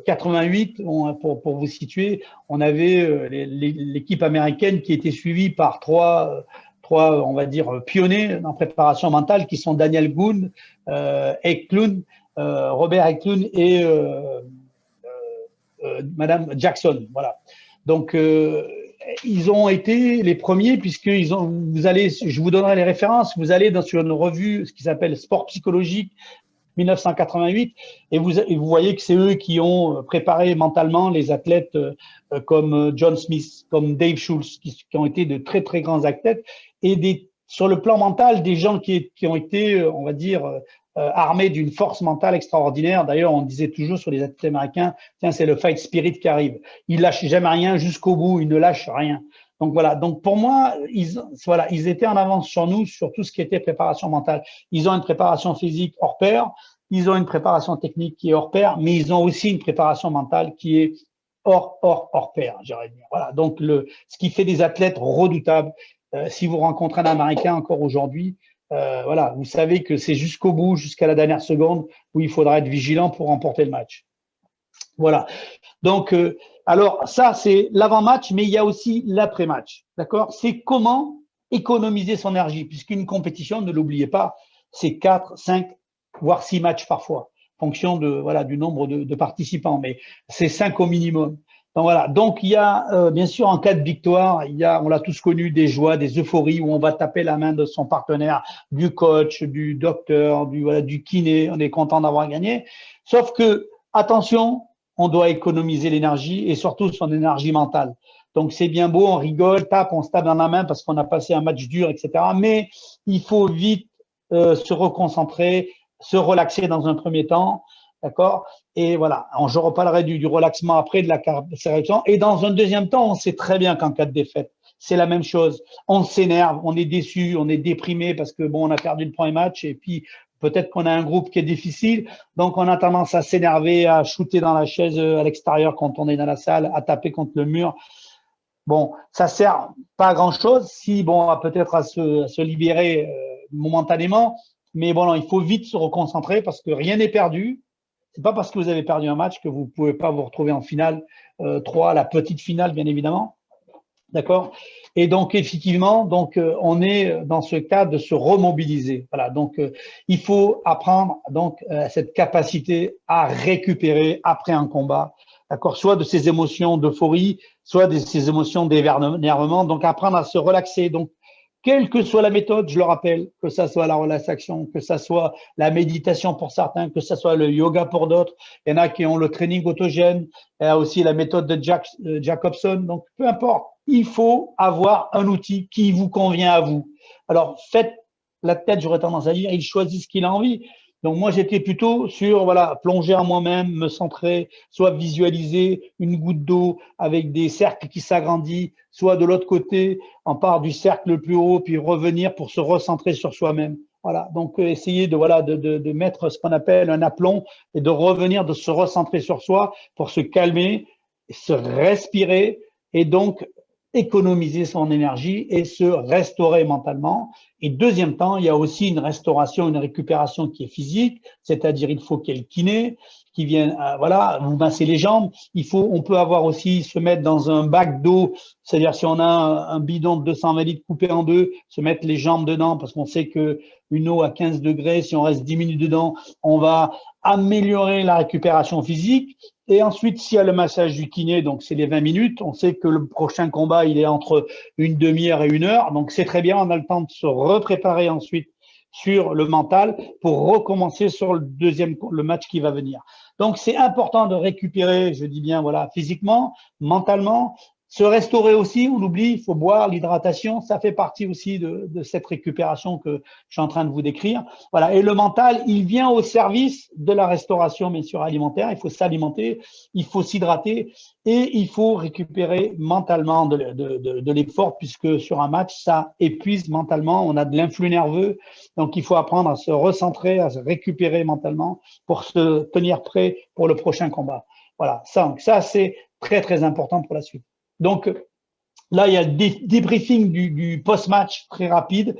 88, pour vous situer, on avait l'équipe américaine qui était suivie par trois, on va dire, pionniers en préparation mentale, qui sont Daniel Boone, Eklund, Robert Eklund et Madame Jackson. Voilà. Donc, ils ont été les premiers puisqu'ils ont, vous allez, je vous donnerai les références, vous allez sur une revue, ce qui s'appelle Sport Psychologique 1988, et vous voyez que c'est eux qui ont préparé mentalement les athlètes comme John Smith, comme Dave Schultz, qui ont été de très, très grands athlètes, et sur le plan mental, des gens qui ont été, on va dire, armés d'une force mentale extraordinaire. D'ailleurs, on disait toujours sur les athlètes américains, tiens, c'est le fight spirit qui arrive. Ils lâchent jamais rien jusqu'au bout, ils ne lâchent rien. Donc voilà. Donc pour moi, ils étaient en avance sur nous sur tout ce qui était préparation mentale. Ils ont une préparation physique hors pair, ils ont une préparation technique qui est hors pair, mais ils ont aussi une préparation mentale qui est hors pair, j'aurais dire. Voilà. Donc ce qui fait des athlètes redoutables. Si vous rencontrez un Américain encore aujourd'hui, voilà, vous savez que c'est jusqu'au bout, jusqu'à la dernière seconde, où il faudra être vigilant pour remporter le match. Voilà. Donc, alors ça, c'est l'avant-match, mais il y a aussi l'après-match. D'accord? C'est comment économiser son énergie, puisqu'une compétition, ne l'oubliez pas, c'est 4, 5, voire 6 matchs parfois, en fonction du nombre de participants, mais c'est 5 au minimum. Donc voilà. Donc il y a bien sûr en cas de victoire, on l'a tous connu, des joies, des euphories où on va taper la main de son partenaire, du coach, du docteur, du kiné. On est content d'avoir gagné. Sauf que attention, on doit économiser l'énergie et surtout son énergie mentale. Donc c'est bien beau, on rigole, on se tape dans la main parce qu'on a passé un match dur, etc. Mais il faut vite se reconcentrer, se relaxer dans un premier temps. D'accord? Et voilà, je reparlerai du relaxement après, de la caractérisation. Et dans un deuxième temps, on sait très bien qu'en cas de défaite, c'est la même chose. On s'énerve, on est déçu, on est déprimé parce que bon, on a perdu le premier match et puis peut-être qu'on a un groupe qui est difficile. Donc, on a tendance à s'énerver, à shooter dans la chaise à l'extérieur quand on est dans la salle, à taper contre le mur. Bon, ça sert pas à grand chose, si bon, peut-être à se libérer momentanément. Mais bon, il faut vite se reconcentrer parce que rien n'est perdu. C'est pas parce que vous avez perdu un match que vous pouvez pas vous retrouver en finale 3, la petite finale, bien évidemment. D'accord? Et donc, effectivement, on est dans ce cas de se remobiliser. Voilà. Donc, il faut apprendre cette capacité à récupérer après un combat. D'accord? Soit de ces émotions d'euphorie, soit de ces émotions d'énervement. Donc, apprendre à se relaxer. Donc, quelle que soit la méthode, je le rappelle, que ça soit la relaxation, que ça soit la méditation pour certains, que ça soit le yoga pour d'autres. Il y en a qui ont le training autogène. Il y a aussi la méthode de Jacobson. Donc, peu importe. Il faut avoir un outil qui vous convient à vous. Alors, faites la tête, j'aurais tendance à dire, il choisit ce qu'il a envie. Donc, moi, j'étais plutôt sur, plonger en moi-même, me centrer, soit visualiser une goutte d'eau avec des cercles qui s'agrandissent, soit de l'autre côté, on part du cercle le plus haut, puis revenir pour se recentrer sur soi-même. Voilà. Donc, essayer de mettre ce qu'on appelle un aplomb et de revenir, de se recentrer sur soi pour se calmer, se respirer et donc économiser son énergie et se restaurer mentalement. Et deuxième temps, il y a aussi une restauration, une récupération qui est physique, c'est-à-dire il faut qu'il y ait le kiné qui vienne, vous masser les jambes. On peut avoir aussi se mettre dans un bac d'eau, c'est-à-dire si on a un bidon de 220 litres coupé en deux, se mettre les jambes dedans parce qu'on sait que une eau à 15 degrés, si on reste 10 minutes dedans, on va améliorer la récupération physique. Et ensuite, s'il y a le massage du kiné, donc c'est les 20 minutes, on sait que le prochain combat, il est entre une demi-heure et 1 heure. Donc, c'est très bien, on a le temps de se repréparer ensuite sur le mental pour recommencer sur le match qui va venir. Donc, c'est important de récupérer, je dis bien, physiquement, mentalement, se restaurer aussi, on l'oublie, il faut boire, l'hydratation, ça fait partie aussi de cette récupération que je suis en train de vous décrire. Voilà. Et le mental, il vient au service de la restauration, bien sûr, alimentaire. Il faut s'alimenter, il faut s'hydrater et il faut récupérer mentalement de l'effort puisque sur un match, ça épuise mentalement. On a de l'influx nerveux. Donc, il faut apprendre à se recentrer, à se récupérer mentalement pour se tenir prêt pour le prochain combat. Voilà. Ça c'est très, très important pour la suite. Donc, là, il y a le débriefing du post-match très rapide.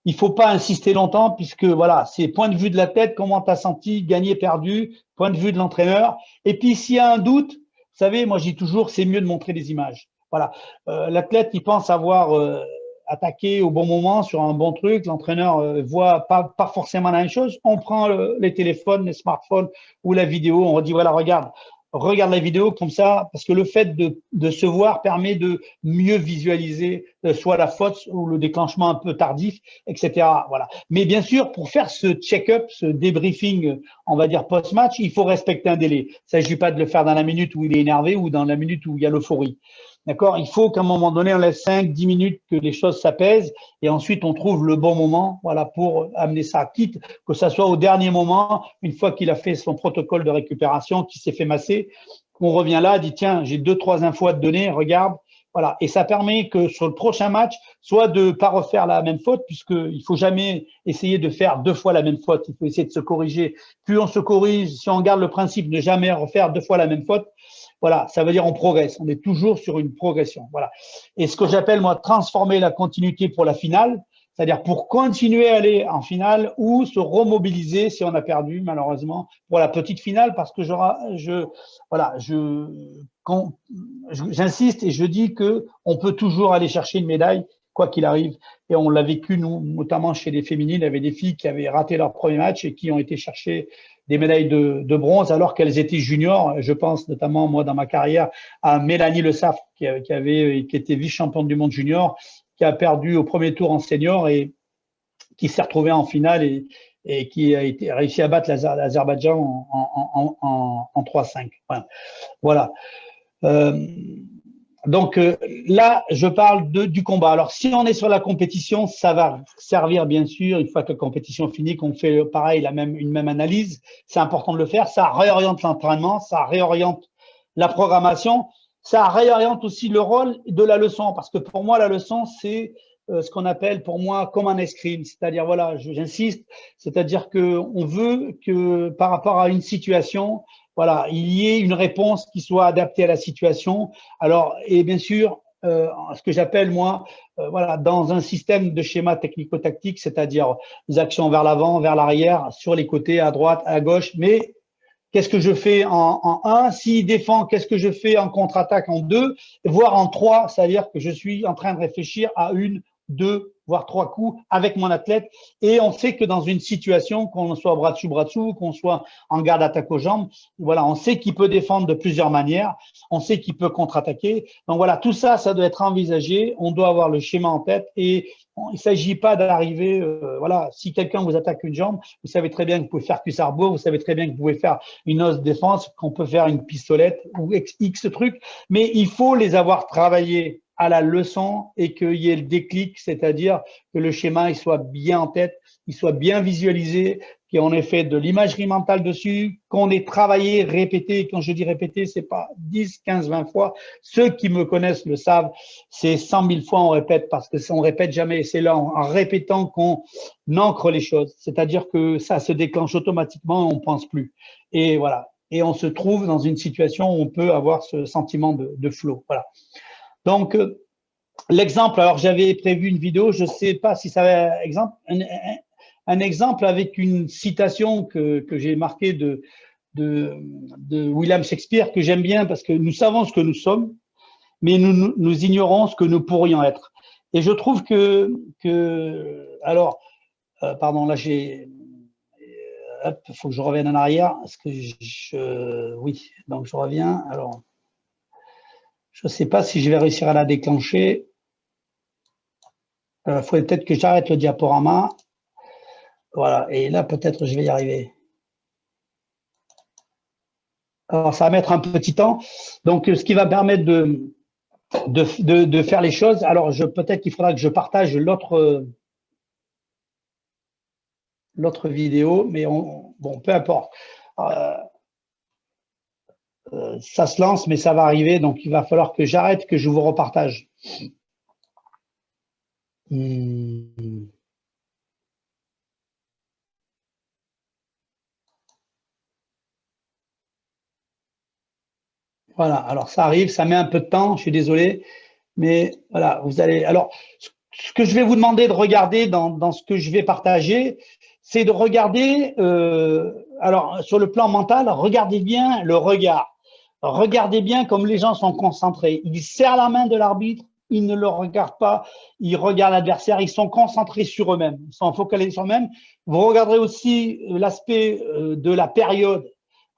Il faut pas insister longtemps puisque, c'est point de vue de la tête, comment tu as senti, gagné, perdu, point de vue de l'entraîneur. Et puis, s'il y a un doute, vous savez, moi, je dis toujours, c'est mieux de montrer des images. Voilà. L'athlète, il pense avoir attaqué au bon moment sur un bon truc. L'entraîneur voit pas forcément la même chose. On prend les téléphones, les smartphones ou la vidéo. On dit, regarde, regarde la vidéo comme ça, parce que le fait de se voir permet de mieux visualiser soit la faute ou le déclenchement un peu tardif, etc. Voilà. Mais bien sûr, pour faire ce check-up, ce débriefing, on va dire post-match, il faut respecter un délai. Il ne s'agit pas de le faire dans la minute où il est énervé ou dans la minute où il y a l'euphorie. D'accord? Il faut qu'à un moment donné, on laisse 5-10 minutes que les choses s'apaisent et ensuite on trouve le bon moment, voilà, pour amener ça, quitte que ça soit au dernier moment, une fois qu'il a fait son protocole de récupération, qu'il s'est fait masser, on revient là, dit tiens, j'ai 2-3 infos à te donner, regarde, voilà. Et ça permet que sur le prochain match, soit de pas refaire la même faute, puisqu'il faut jamais essayer de faire 2 fois la même faute, il faut essayer de se corriger. Plus on se corrige, si on garde le principe de ne jamais refaire 2 fois la même faute, voilà, ça veut dire on progresse, on est toujours sur une progression. Voilà. Et ce que j'appelle, moi, transformer la continuité pour la finale, c'est-à-dire pour continuer à aller en finale ou se remobiliser si on a perdu, malheureusement, pour la petite finale, parce que j'insiste et je dis qu'on peut toujours aller chercher une médaille, quoi qu'il arrive. Et on l'a vécu, nous, notamment chez les féminines, il y avait des filles qui avaient raté leur premier match et qui ont été chercher des médailles de bronze alors qu'elles étaient juniors. Je pense notamment, moi, dans ma carrière, à Mélanie Le Saffre, qui était vice-championne du monde junior, qui a perdu au premier tour en senior et qui s'est retrouvée en finale et qui a réussi à battre l'Azerbaïdjan en 3-5. Voilà. Donc là, je parle du combat. Alors, si on est sur la compétition, ça va servir, bien sûr, une fois que la compétition finit, qu'on fait pareil, une même analyse. C'est important de le faire. Ça réoriente l'entraînement, ça réoriente la programmation, ça réoriente aussi le rôle de la leçon. Parce que pour moi, la leçon, c'est ce qu'on appelle pour moi comme un escrime. C'est-à-dire, voilà, j'insiste, c'est-à-dire qu'on veut que par rapport à une situation, voilà, il y ait une réponse qui soit adaptée à la situation. Alors, et bien sûr, ce que j'appelle moi, voilà, dans un système de schéma technico-tactique, c'est-à-dire des actions vers l'avant, vers l'arrière, sur les côtés, à droite, à gauche. Mais qu'est-ce que je fais en 1? S'il défend, qu'est-ce que je fais en contre-attaque en 2? Voire en 3, c'est-à-dire que je suis en train de réfléchir à 1, 2, voire 3 coups avec mon athlète. Et on sait que dans une situation, qu'on soit bras dessous, qu'on soit en garde attaque aux jambes, voilà, on sait qu'il peut défendre de plusieurs manières, on sait qu'il peut contre-attaquer. Donc voilà, tout ça, ça doit être envisagé, on doit avoir le schéma en tête et il ne s'agit pas d'arriver, voilà, si quelqu'un vous attaque une jambe, vous savez très bien que vous pouvez faire cuissard-bourre, vous savez très bien que vous pouvez faire une hausse défense, qu'on peut faire une pistolette ou X trucs, mais il faut les avoir travaillés à la leçon et qu'il y ait le déclic, c'est-à-dire que le schéma il soit bien en tête, il soit bien visualisé, qu'on ait fait de l'imagerie mentale dessus, qu'on ait travaillé, répété. Quand je dis répété, c'est pas 10, 15, 20 fois. Ceux qui me connaissent le savent, c'est 100 000 fois on répète parce que on répète jamais. C'est là en répétant qu'on ancre les choses. C'est-à-dire que ça se déclenche automatiquement, on pense plus. Et voilà. Et on se trouve dans une situation où on peut avoir ce sentiment de flow. Voilà. Donc, l'exemple, alors j'avais prévu une vidéo, je ne sais pas si ça va exemple, un exemple avec une citation que j'ai marquée de William Shakespeare que j'aime bien parce que nous savons ce que nous sommes, mais nous ignorons ce que nous pourrions être. Et je trouve alors, pardon, là j'ai, hop, il faut que je revienne en arrière, parce que oui, donc je reviens, alors, je ne sais pas si je vais réussir à la déclencher. Il faudrait peut-être que j'arrête le diaporama. Voilà, et là, peut-être je vais y arriver. Alors, ça va mettre un petit temps. Donc, ce qui va permettre de faire les choses. Alors, peut-être qu'il faudra que je partage l'autre vidéo, mais bon, peu importe. Ça se lance, mais ça va arriver, donc il va falloir que j'arrête, que je vous repartage. Voilà, alors ça arrive, ça met un peu de temps, je suis désolé, mais voilà, vous allez… Alors, ce que je vais vous demander de regarder dans ce que je vais partager, c'est de regarder, alors sur le plan mental, regardez bien le regard. Regardez bien comme les gens sont concentrés. Ils serrent la main de l'arbitre, ils ne le regardent pas, ils regardent l'adversaire, ils sont concentrés sur eux-mêmes, ils sont focalisés sur eux-mêmes. Vous regarderez aussi l'aspect de la période.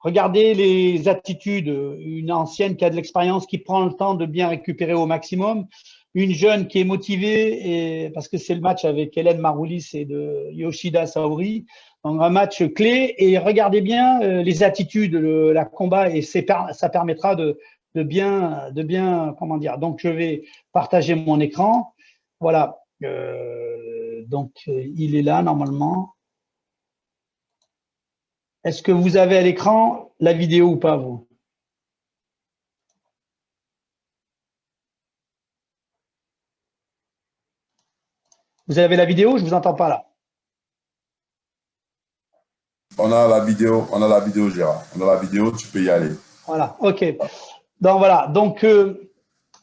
regardez les attitudes, une ancienne qui a de l'expérience, qui prend le temps de bien récupérer au maximum, une jeune qui est motivée, parce que c'est le match avec Hélène Maroulis et de Yoshida Saori, donc un match clé, et regardez bien les attitudes, la combat, et ça permettra de bien, comment dire. Donc, je vais partager mon écran. Voilà. Donc, il est là normalement. Est-ce que vous avez à l'écran la vidéo ou pas, vous? Vous avez la vidéo? Je ne vous entends pas là. On a la vidéo, Gérard. On a la vidéo, tu peux y aller. Voilà, ok. Donc, voilà. Donc,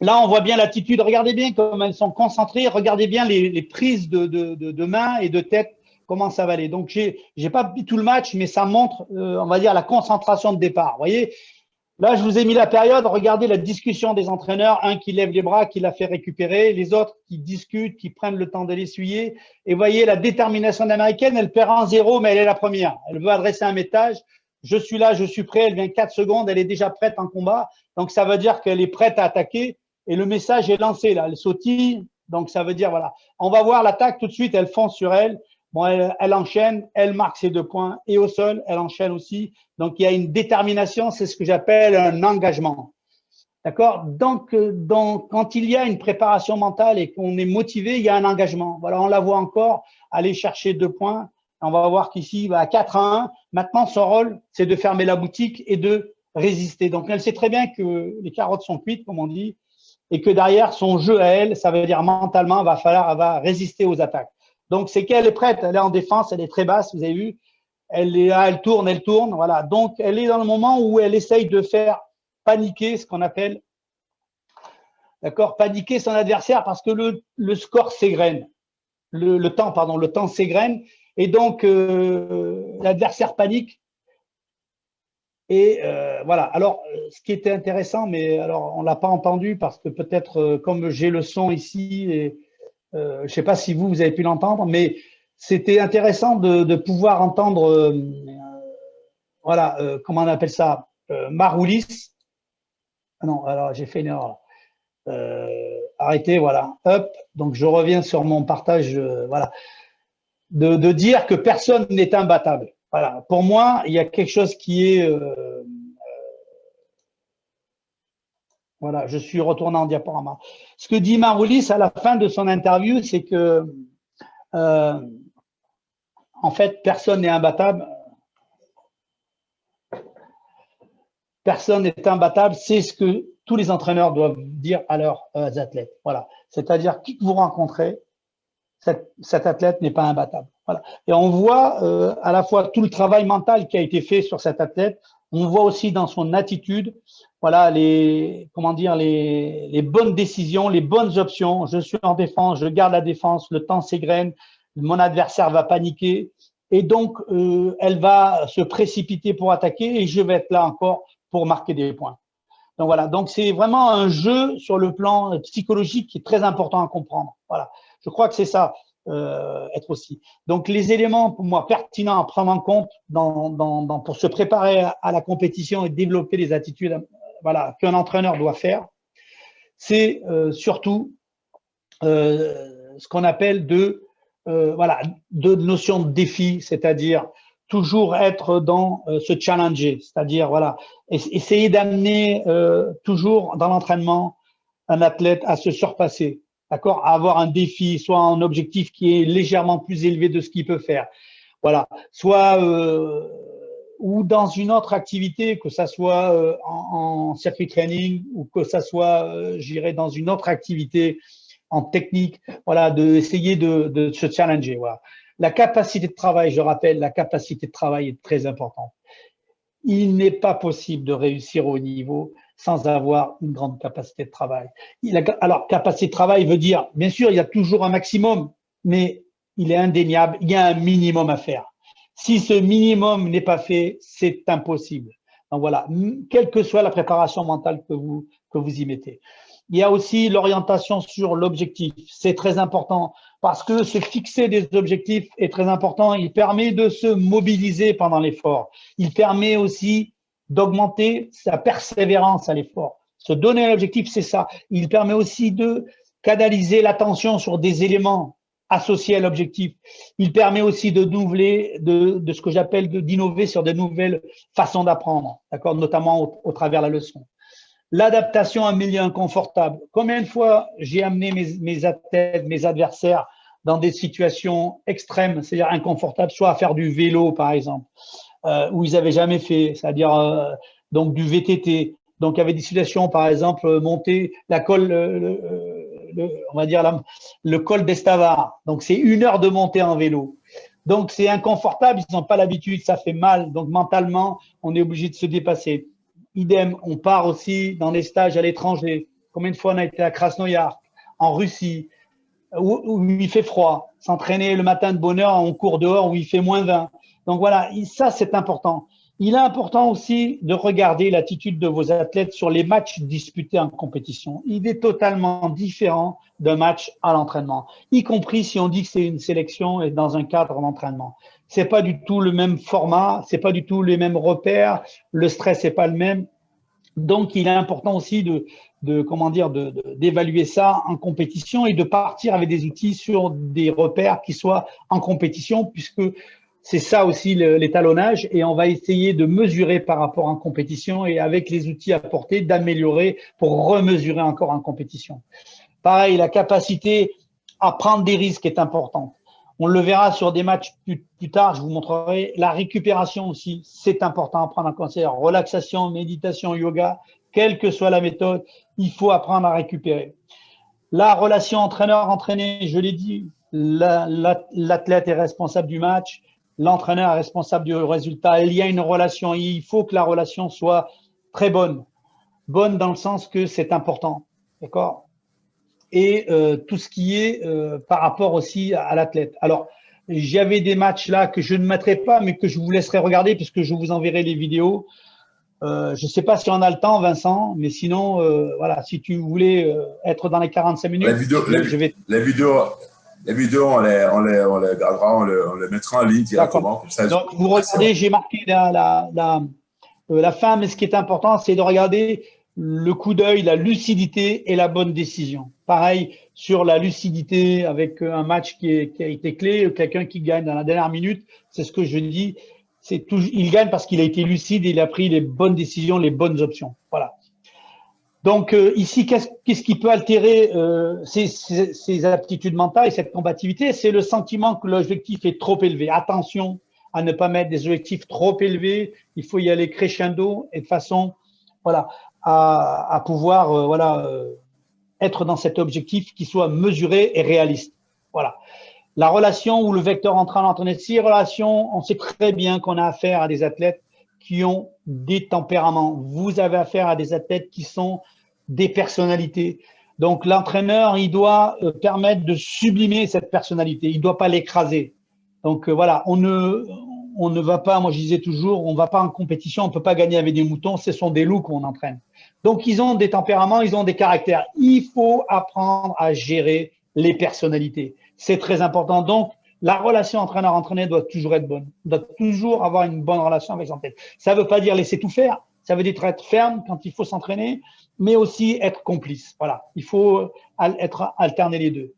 là, on voit bien l'attitude. Regardez bien comment elles sont concentrées. Regardez bien les prises de main et de tête, comment ça va aller. Donc, j'ai pas vu tout le match, mais ça montre, on va dire, la concentration de départ. Vous voyez, là, je vous ai mis la période. Regardez la discussion des entraîneurs. Un qui lève les bras, qui l'a fait récupérer. Les autres qui discutent, qui prennent le temps de l'essuyer. Et voyez, la détermination de l'américaine, elle perd 1-0, mais elle est la première. Elle veut adresser un message. Je suis là, je suis prêt. Elle vient 4 secondes. Elle est déjà prête en combat. Donc, ça veut dire qu'elle est prête à attaquer. Et le message est lancé là. Elle sautille. Donc, ça veut dire, voilà. On va voir l'attaque tout de suite. Elle fonce sur elle. Bon, elle enchaîne, elle marque ses 2 points et au sol, elle enchaîne aussi. Donc, il y a une détermination, c'est ce que j'appelle un engagement. D'accord? Donc, quand il y a une préparation mentale et qu'on est motivé, il y a un engagement. Voilà, on la voit encore aller chercher 2 points. On va voir qu'ici, il va à 4-1. Maintenant, son rôle, c'est de fermer la boutique et de résister. Donc, elle sait très bien que les carottes sont cuites, comme on dit, et que derrière son jeu à elle, ça veut dire mentalement, elle va résister aux attaques. Donc, c'est qu'elle est prête, elle est en défense, elle est très basse, vous avez vu, elle est là, elle tourne, voilà. Donc, elle est dans le moment où elle essaye de faire paniquer ce qu'on appelle, d'accord, paniquer son adversaire parce que le score s'égrène, le temps s'égrène, et donc l'adversaire panique. Et voilà. Alors, ce qui était intéressant, mais alors on l'a pas entendu parce que peut-être comme j'ai le son ici et je ne sais pas si vous avez pu l'entendre, mais c'était intéressant de pouvoir entendre, voilà, comment on appelle ça, Maroulis. Ah non, alors j'ai fait une erreur. Arrêtez, voilà, hop. Donc je reviens sur mon partage, voilà, de dire que personne n'est imbattable. Voilà, pour moi, il y a quelque chose qui est, voilà, je suis retourné en diaporama. Ce que dit Maroulis à la fin de son interview, c'est que en fait, personne n'est imbattable. Personne n'est imbattable. C'est ce que tous les entraîneurs doivent dire à leurs athlètes. Voilà. C'est-à-dire, qui que vous rencontrez, cet athlète n'est pas imbattable. Voilà. Et on voit à la fois tout le travail mental qui a été fait sur cet athlète. On voit aussi dans son attitude, voilà, les bonnes décisions, les bonnes options. Je suis en défense, je garde la défense, le temps s'égrène, mon adversaire va paniquer. Et donc, elle va se précipiter pour attaquer et je vais être là encore pour marquer des points. Donc voilà, donc c'est vraiment un jeu sur le plan psychologique qui est très important à comprendre. Voilà, je crois que c'est ça, être aussi. Donc les éléments pour moi pertinents à prendre en compte pour se préparer à la compétition et développer les attitudes, voilà, qu'un entraîneur doit faire, c'est surtout ce qu'on appelle voilà, de notion de défi, c'est-à-dire toujours être dans se challenger, c'est-à-dire voilà, essayer d'amener toujours dans l'entraînement un athlète à se surpasser, d'accord, à avoir un défi, soit un objectif qui est légèrement plus élevé de ce qu'il peut faire, voilà, soit ou dans une autre activité, que ça soit en circuit training ou que ça soit, j'irais dans une autre activité en technique, voilà, d'essayer de se challenger. Voilà. La capacité de travail, je rappelle, la capacité de travail est très importante. Il n'est pas possible de réussir au niveau sans avoir une grande capacité de travail. Alors, capacité de travail veut dire, bien sûr, il y a toujours un maximum, mais il est indéniable, il y a un minimum à faire. Si ce minimum n'est pas fait, c'est impossible. Donc voilà, quelle que soit la préparation mentale que vous y mettez. Il y a aussi l'orientation sur l'objectif. C'est très important parce que se fixer des objectifs est très important. Il permet de se mobiliser pendant l'effort. Il permet aussi d'augmenter sa persévérance à l'effort. Se donner un objectif, c'est ça. Il permet aussi de canaliser l'attention sur des éléments associés à l'objectif. Il permet aussi de doubler, de ce que j'appelle d'innover sur de nouvelles façons d'apprendre, d'accord, notamment au travers de la leçon. L'adaptation à un milieu inconfortable. Combien de fois j'ai amené mes athlètes, mes adversaires dans des situations extrêmes, c'est-à-dire inconfortables, soit à faire du vélo, par exemple, où ils n'avaient jamais fait, c'est-à-dire donc du VTT. Donc, il y avait des situations, par exemple, monter la colle, on va dire le col d'Estavar. Donc, c'est 1 heure de montée en vélo. Donc, c'est inconfortable, ils n'ont pas l'habitude, ça fait mal. Donc, mentalement, on est obligé de se dépasser. Idem, on part aussi dans des stages à l'étranger. Combien de fois on a été à Krasnoyarsk, en Russie, où il fait froid, s'entraîner le matin de bonne heure, on court dehors où il fait -20. Donc voilà, ça c'est important. Il est important aussi de regarder l'attitude de vos athlètes sur les matchs disputés en compétition. Il est totalement différent d'un match à l'entraînement, y compris si on dit que c'est une sélection et dans un cadre d'entraînement. C'est pas du tout le même format, c'est pas du tout les mêmes repères, le stress n'est pas le même. Donc, il est important aussi d'évaluer ça en compétition et de partir avec des outils sur des repères qui soient en compétition, puisque c'est ça aussi l'étalonnage, et on va essayer de mesurer par rapport en compétition et avec les outils apportés, d'améliorer pour remesurer encore en compétition. Pareil, la capacité à prendre des risques est importante. On le verra sur des matchs plus tard, je vous montrerai. La récupération aussi, c'est important à prendre en considération. Relaxation, méditation, yoga, quelle que soit la méthode, il faut apprendre à récupérer. La relation entraîneur-entraîné, je l'ai dit, l'athlète est responsable du match, l'entraîneur est responsable du résultat. Il y a une relation, il faut que la relation soit très bonne. Bonne dans le sens que c'est important, d'accord ? Et tout ce qui est par rapport aussi à l'athlète. Alors, j'avais des matchs là que je ne mettrai pas, mais que je vous laisserai regarder puisque je vous enverrai les vidéos. Je ne sais pas si on a le temps, Vincent, mais sinon, voilà, si tu voulais être dans les 45 minutes, les vidéos, on les gardera, on les mettra en ligne directement. Comme ça, donc, vous regardez, j'ai marqué la fin, mais ce qui est important, c'est de regarder le coup d'œil, la lucidité et la bonne décision. Pareil sur la lucidité avec un match qui a été clé, quelqu'un qui gagne dans la dernière minute, c'est ce que je dis, il gagne parce qu'il a été lucide et il a pris les bonnes décisions, les bonnes options. Voilà. Donc ici, qu'est-ce qui peut altérer ces aptitudes mentales et cette combativité? C'est le sentiment que l'objectif est trop élevé. Attention à ne pas mettre des objectifs trop élevés, il faut y aller crescendo et de façon à pouvoir être dans cet objectif qui soit mesuré et réaliste. Voilà. La relation ou le vecteur entraîneur-entraîné, ces relations, on sait très bien qu'on a affaire à des athlètes qui ont des tempéraments. Vous avez affaire à des athlètes qui sont des personnalités. Donc, l'entraîneur, il doit permettre de sublimer cette personnalité. Il ne doit pas l'écraser. Donc, voilà, on ne va pas, moi je disais toujours, on ne va pas en compétition, on ne peut pas gagner avec des moutons, ce sont des loups qu'on entraîne. Donc, ils ont des tempéraments, ils ont des caractères. Il faut apprendre à gérer les personnalités. C'est très important. Donc, la relation entraîneur-entraîné doit toujours être bonne. On doit toujours avoir une bonne relation avec son athlète. Ça ne veut pas dire laisser tout faire. Ça veut dire être ferme quand il faut s'entraîner, mais aussi être complice. Voilà. Il faut alterner les deux.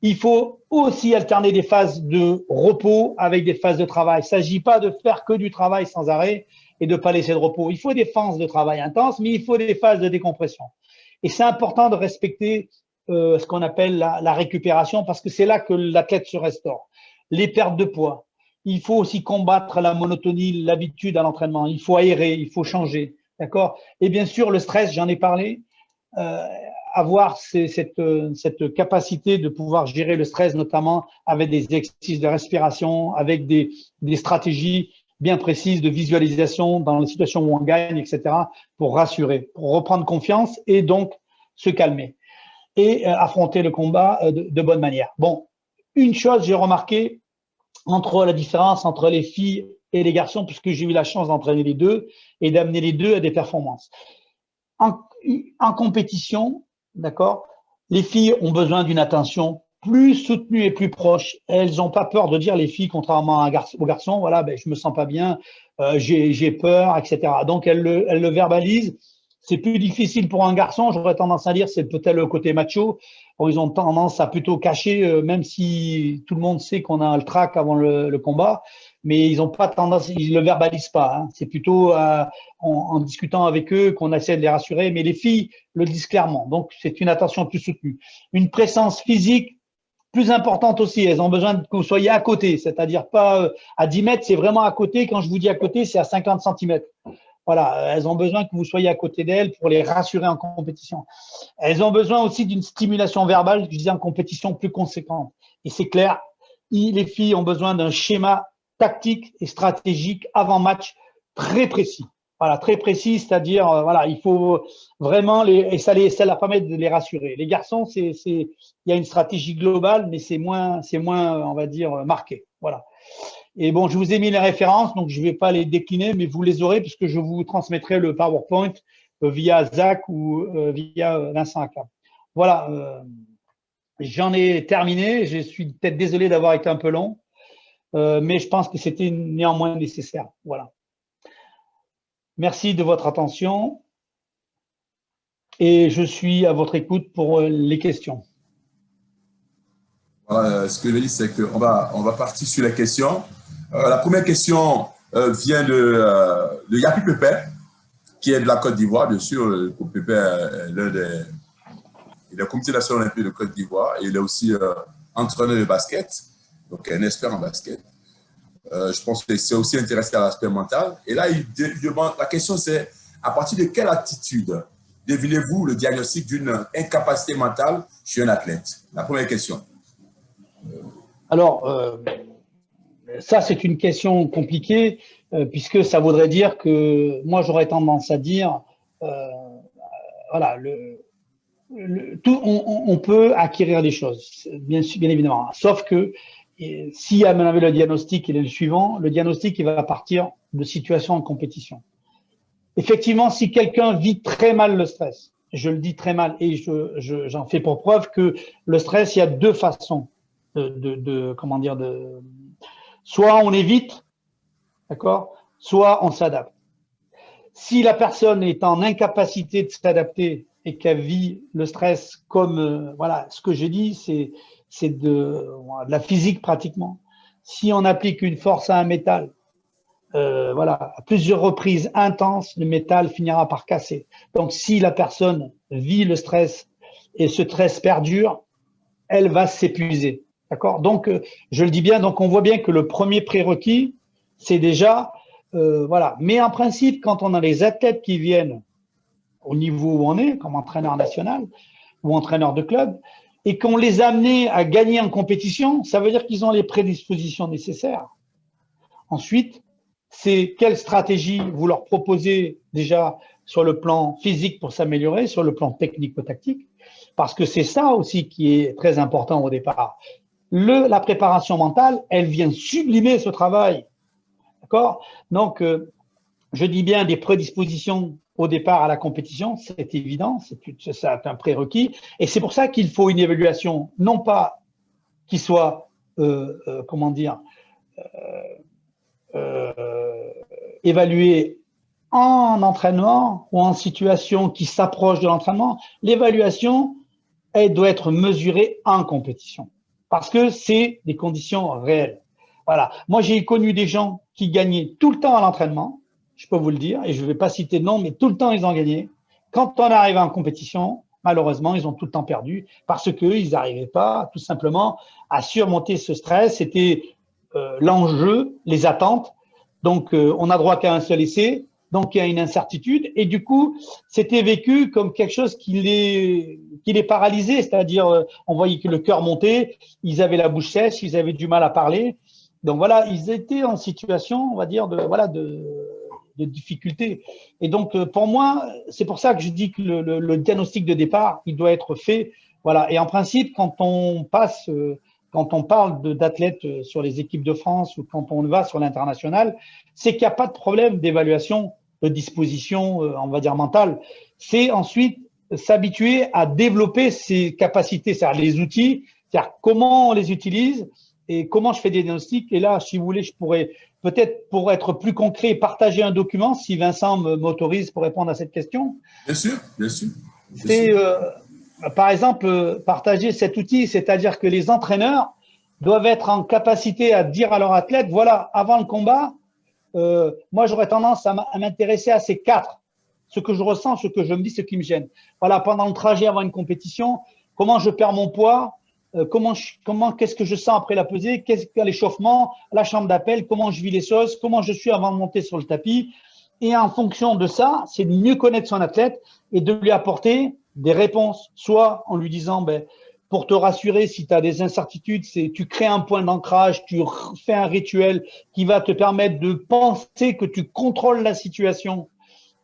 Il faut aussi alterner des phases de repos avec des phases de travail. Il ne s'agit pas de faire que du travail sans arrêt et de ne pas laisser de repos. Il faut des phases de travail intenses, mais il faut des phases de décompression. Et c'est important de respecter ce qu'on appelle la récupération parce que c'est là que l'athlète se restaure. Les pertes de poids. Il faut aussi combattre la monotonie, l'habitude à l'entraînement. Il faut aérer, il faut changer. D'accord ? Et bien sûr, le stress, j'en ai parlé. Avoir cette capacité de pouvoir gérer le stress, notamment avec des exercices de respiration, avec des stratégies bien précises de visualisation dans les situations où on gagne, etc., pour rassurer, pour reprendre confiance et donc se calmer et affronter le combat de bonne manière. Bon, une chose, j'ai remarqué la différence entre les filles et les garçons, puisque j'ai eu la chance d'entraîner les deux et d'amener les deux à des performances. En compétition, d'accord, les filles ont besoin d'une attention plus soutenues et plus proches. Elles n'ont pas peur de dire, les filles, contrairement aux garçons, voilà, ben, je me sens pas bien, j'ai peur, etc. Donc, elles le verbalisent. C'est plus difficile pour un garçon, j'aurais tendance à dire, c'est peut-être le côté macho. Bon, ils ont tendance à plutôt cacher, même si tout le monde sait qu'on a le trac avant le combat, mais ils n'ont pas tendance, ils le verbalisent pas. Hein. C'est plutôt en discutant avec eux qu'on essaie de les rassurer, mais les filles le disent clairement. Donc, c'est une attention plus soutenue. Une présence physique plus importante aussi. Elles ont besoin que vous soyez à côté, c'est-à-dire pas à 10 mètres, c'est vraiment à côté. Quand je vous dis à côté, c'est à 50 centimètres. Voilà, elles ont besoin que vous soyez à côté d'elles pour les rassurer en compétition. Elles ont besoin aussi d'une stimulation verbale, je disais, en compétition plus conséquente. Et c'est clair, les filles ont besoin d'un schéma tactique et stratégique avant match très précis. Voilà, très précis, c'est-à-dire, voilà, il faut vraiment et ça leur permet de les rassurer. Les garçons, il y a une stratégie globale, mais c'est moins, on va dire, marqué. Voilà. Et bon, je vous ai mis les références, donc je ne vais pas les décliner, mais vous les aurez puisque je vous transmettrai le PowerPoint via Zach ou via Vincent Aka. Voilà, j'en ai terminé. Je suis peut-être désolé d'avoir été un peu long, mais je pense que c'était néanmoins nécessaire. Voilà. Merci de votre attention et je suis à votre écoute pour les questions. Voilà, ce que je veux dire, c'est qu'on va partir sur les questions. La première question vient de Yapi Pepe, qui est de la Côte d'Ivoire, bien sûr. Pepe est l'un il est au comité national olympique de Côte d'Ivoire et il est aussi entraîneur de basket, donc un expert en basket. Je pense que c'est aussi intéressé à l'aspect mental. Et là, il demande, la question c'est, à partir de quelle attitude devinez-vous le diagnostic d'une incapacité mentale chez un athlète? La première question. Alors, ça, c'est une question compliquée, puisque ça voudrait dire que moi, j'aurais tendance à dire, voilà, on peut acquérir des choses, bien évidemment. Sauf que si à mon avis le diagnostic il est le suivant, le diagnostic il va partir de situation en compétition. Effectivement, si quelqu'un vit très mal le stress, je le dis très mal et j'en fais pour preuve que le stress, il y a deux façons comment dire, soit on évite, d'accord, soit on s'adapte. Si la personne est en incapacité de s'adapter et qu'elle vit le stress comme, voilà, ce que j'ai dit, c'est de la physique pratiquement. Si on applique une force à un métal, voilà, à plusieurs reprises intenses, le métal finira par casser. Donc, si la personne vit le stress et ce stress perdure, elle va s'épuiser. D'accord? Donc, je le dis bien, donc on voit bien que le premier prérequis, c'est déjà, voilà. Mais en principe, quand on a les athlètes qui viennent au niveau où on est, comme entraîneur national ou entraîneur de club, et qu'on les a amenés à gagner en compétition, ça veut dire qu'ils ont les prédispositions nécessaires. Ensuite, c'est quelle stratégie vous leur proposez déjà sur le plan physique pour s'améliorer, sur le plan technico-tactique, parce que c'est ça aussi qui est très important au départ. La préparation mentale, elle vient sublimer ce travail. D'accord? Donc, je dis bien des prédispositions au départ à la compétition, c'est évident, c'est un prérequis. Et c'est pour ça qu'il faut une évaluation, non pas qui soit, comment dire, évaluée en entraînement ou en situation qui s'approche de l'entraînement. L'évaluation, elle doit être mesurée en compétition parce que c'est des conditions réelles. Voilà. Moi, j'ai connu des gens qui gagnaient tout le temps à l'entraînement, je peux vous le dire, et je ne vais pas citer de nom, mais tout le temps, ils ont gagné. Quand on arrive en compétition, malheureusement, ils ont tout le temps perdu parce qu'ils n'arrivaient pas tout simplement à surmonter ce stress. C'était l'enjeu, les attentes. Donc, on n'a droit qu'à un seul essai. Donc, il y a une incertitude. Et du coup, c'était vécu comme quelque chose qui les paralysait. C'est-à-dire, on voyait que le cœur montait, ils avaient la bouche sèche, ils avaient du mal à parler. Donc, voilà, ils étaient en situation, on va dire, de difficulté. Et donc, pour moi, c'est pour ça que je dis que le diagnostic de départ, il doit être fait. Voilà. Et en principe, quand on parle d'athlètes sur les équipes de France ou quand on va sur l'international, c'est qu'il n'y a pas de problème d'évaluation de disposition, on va dire mentale. C'est ensuite s'habituer à développer ses capacités, c'est-à-dire les outils, C'est-à-dire comment on les utilise et comment je fais des diagnostics. Et là, si vous voulez, je pourrais peut-être, pour être plus concret, partager un document, si Vincent m'autorise pour répondre à cette question. Bien sûr, bien sûr. C'est, par exemple, partager cet outil, c'est-à-dire que les entraîneurs doivent être en capacité à dire à leur athlète, voilà, avant le combat, moi, j'aurais tendance à m'intéresser à ces quatre. Ce que je ressens, ce que je me dis, ce qui me gêne. Voilà, pendant le trajet avant une compétition, comment je perds mon poids, qu'est-ce que je sens après la pesée, qu'est-ce que l'échauffement, la chambre d'appel, comment je vis les choses, comment je suis avant de monter sur le tapis. Et en fonction de ça, c'est de mieux connaître son athlète et de lui apporter des réponses, soit en lui disant, ben, pour te rassurer, si tu as des incertitudes, tu crées un point d'ancrage, tu fais un rituel qui va te permettre de penser que tu contrôles la situation.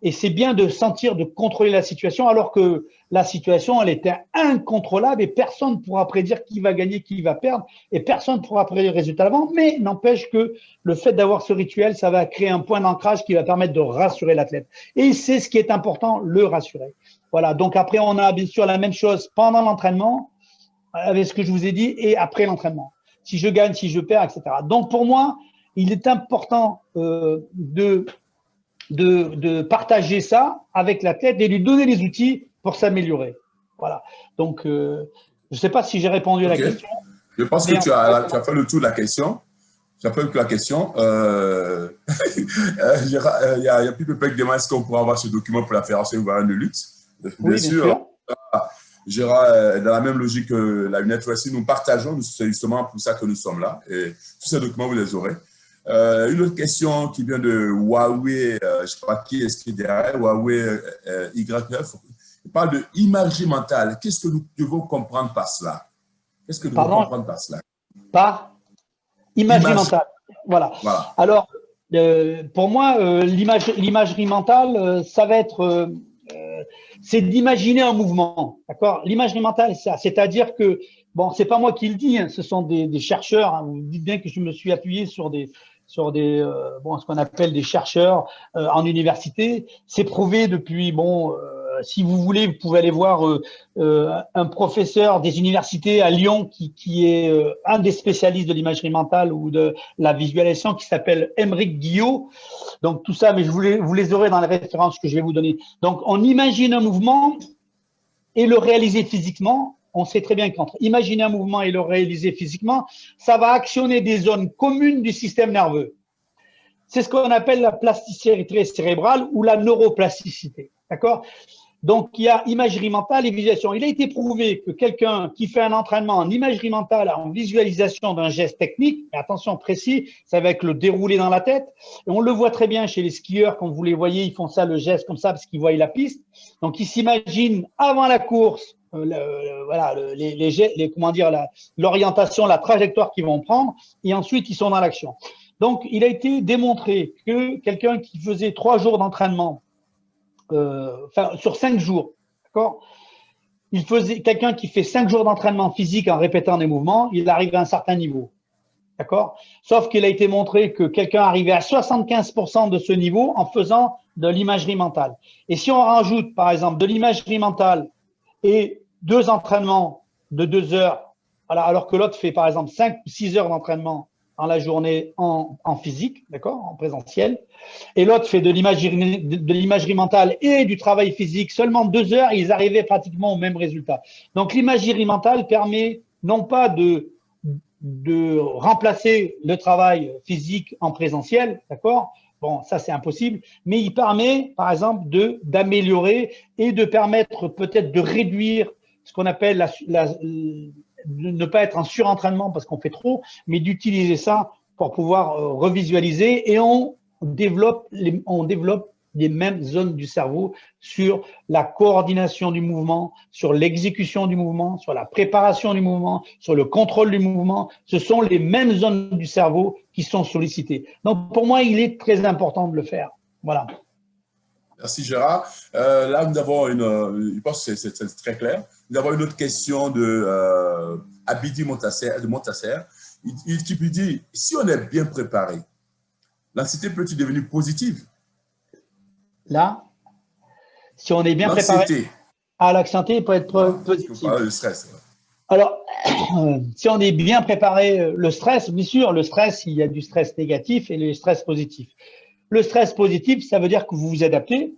Et c'est bien de sentir, de contrôler la situation, alors que la situation, elle était incontrôlable et personne ne pourra prédire qui va gagner, qui va perdre, et personne ne pourra prédire le résultat avant. Mais n'empêche que le fait d'avoir ce rituel, ça va créer un point d'ancrage qui va permettre de rassurer l'athlète. Et c'est ce qui est important, le rassurer. Voilà. Donc après, on a bien sûr la même chose pendant l'entraînement, avec ce que je vous ai dit, et après l'entraînement. Si je gagne, si je perds, etc. Donc pour moi, il est important de partager ça avec l'athlète et lui donner les outils pour s'améliorer. Voilà. Donc, je ne sais pas si j'ai répondu à la question. Je pense que tu as fait le tour de la question. Tu as fait le tour de la question. Il y a Pipe qui demande est-ce qu'on pourra avoir ce document pour la Fédération ivoirienne de lutte. Bien sûr. Gérard, dans la même logique que la lunette aussi, nous partageons, c'est justement pour ça que nous sommes là. Et tous ces documents, vous les aurez. Une autre question qui vient de Huawei, je ne sais pas qui est-ce qui est derrière, Huawei Y9. Il parle de imagerie mentale. Qu'est-ce que nous devons comprendre par cela? Qu'est-ce que nous devons comprendre par cela? Par imagerie mentale. Voilà. Alors, pour moi, l'imagerie mentale, ça va être, c'est d'imaginer un mouvement. D'accord? L'imagerie mentale, c'est ça. C'est-à-dire que, bon, c'est pas moi qui le dis, hein, ce sont des chercheurs. Hein, vous dites bien que je me suis appuyé sur ce qu'on appelle des chercheurs en université. C'est prouvé depuis, si vous voulez, vous pouvez aller voir un professeur des universités à Lyon qui est un des spécialistes de l'imagerie mentale ou de la visualisation, qui s'appelle Aymeric Guillot. Donc tout ça, mais vous les aurez dans les références que je vais vous donner. Donc on imagine un mouvement et le réaliser physiquement. On sait très bien qu'entre imaginer un mouvement et le réaliser physiquement, ça va actionner des zones communes du système nerveux. C'est ce qu'on appelle la plasticité cérébrale ou la neuroplasticité. D'accord? Donc, il y a imagerie mentale et visualisation. Il a été prouvé que quelqu'un qui fait un entraînement en imagerie mentale, en visualisation d'un geste technique, mais attention précis, ça va être le déroulé dans la tête. Et on le voit très bien chez les skieurs, quand vous les voyez, ils font ça, le geste comme ça, parce qu'ils voient la piste. Donc, ils s'imaginent avant la course, l'orientation, la trajectoire qu'ils vont prendre, et ensuite, ils sont dans l'action. Donc, il a été démontré que quelqu'un qui faisait 3 jours d'entraînement, sur 5 jours, d'accord. Quelqu'un qui fait 5 jours d'entraînement physique en répétant des mouvements, il arrive à un certain niveau, d'accord. Sauf qu'il a été montré que quelqu'un arrivait à 75% de ce niveau en faisant de l'imagerie mentale. Et si on rajoute, par exemple, de l'imagerie mentale et 2 entraînements de 2 heures, voilà, alors que l'autre fait, par exemple, 5 ou 6 heures d'entraînement dans la journée en physique, d'accord, en présentiel, et l'autre fait de l'imagerie mentale et du travail physique seulement 2 heures, ils arrivaient pratiquement au même résultat. Donc l'imagerie mentale permet non pas de remplacer le travail physique en présentiel, d'accord. Bon, ça c'est impossible, mais il permet par exemple d'améliorer et de permettre peut-être de réduire ce qu'on appelle ne pas être en surentraînement parce qu'on fait trop, mais d'utiliser ça pour pouvoir revisualiser, et on développe les mêmes zones du cerveau sur la coordination du mouvement, sur l'exécution du mouvement, sur la préparation du mouvement, sur le contrôle du mouvement. Ce sont les mêmes zones du cerveau qui sont sollicitées. Donc pour moi, il est très important de le faire. Voilà. Merci Gérard. Là, nous avons je pense que c'est très clair. Nous avons une autre question de Abidi Montasser. Qui lui dit, si on est bien préparé, l'anxiété peut-il devenir positive? Là, si on est bien préparé, l'anxiété peut être positive. Le stress. Alors, si on est bien préparé, le stress, bien sûr, le stress, il y a du stress négatif et le stress positif. Le stress positif, ça veut dire que vous vous adaptez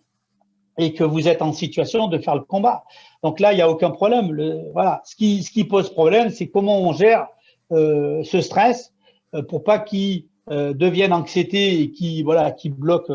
et que vous êtes en situation de faire le combat. Donc là, il n'y a aucun problème. Voilà. Ce qui pose problème, c'est comment on gère ce stress pour pas qu'il devienne anxiété et qui bloque.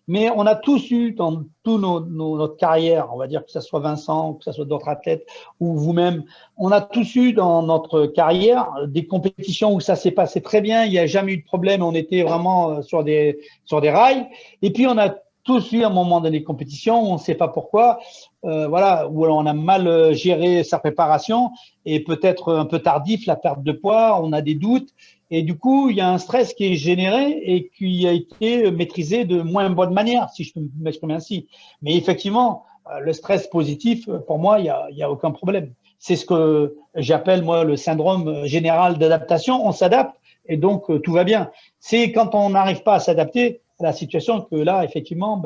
Mais on a tous eu dans notre carrière, on va dire que ce soit Vincent, que ce soit d'autres athlètes ou vous-même, on a tous eu dans notre carrière des compétitions où ça s'est passé très bien, il n'y a jamais eu de problème, on était vraiment sur des rails. Et puis on a tous eu à un moment donné compétition, on ne sait pas pourquoi, voilà, où on a mal géré sa préparation et peut-être un peu tardif la perte de poids, on a des doutes. Et du coup, il y a un stress qui est généré et qui a été maîtrisé de moins bonne manière, si je peux m'exprimer ainsi. Mais effectivement, le stress positif, pour moi, il y a aucun problème. C'est ce que j'appelle, moi, le syndrome général d'adaptation. On s'adapte et donc tout va bien. C'est quand on n'arrive pas à s'adapter à la situation que là, effectivement,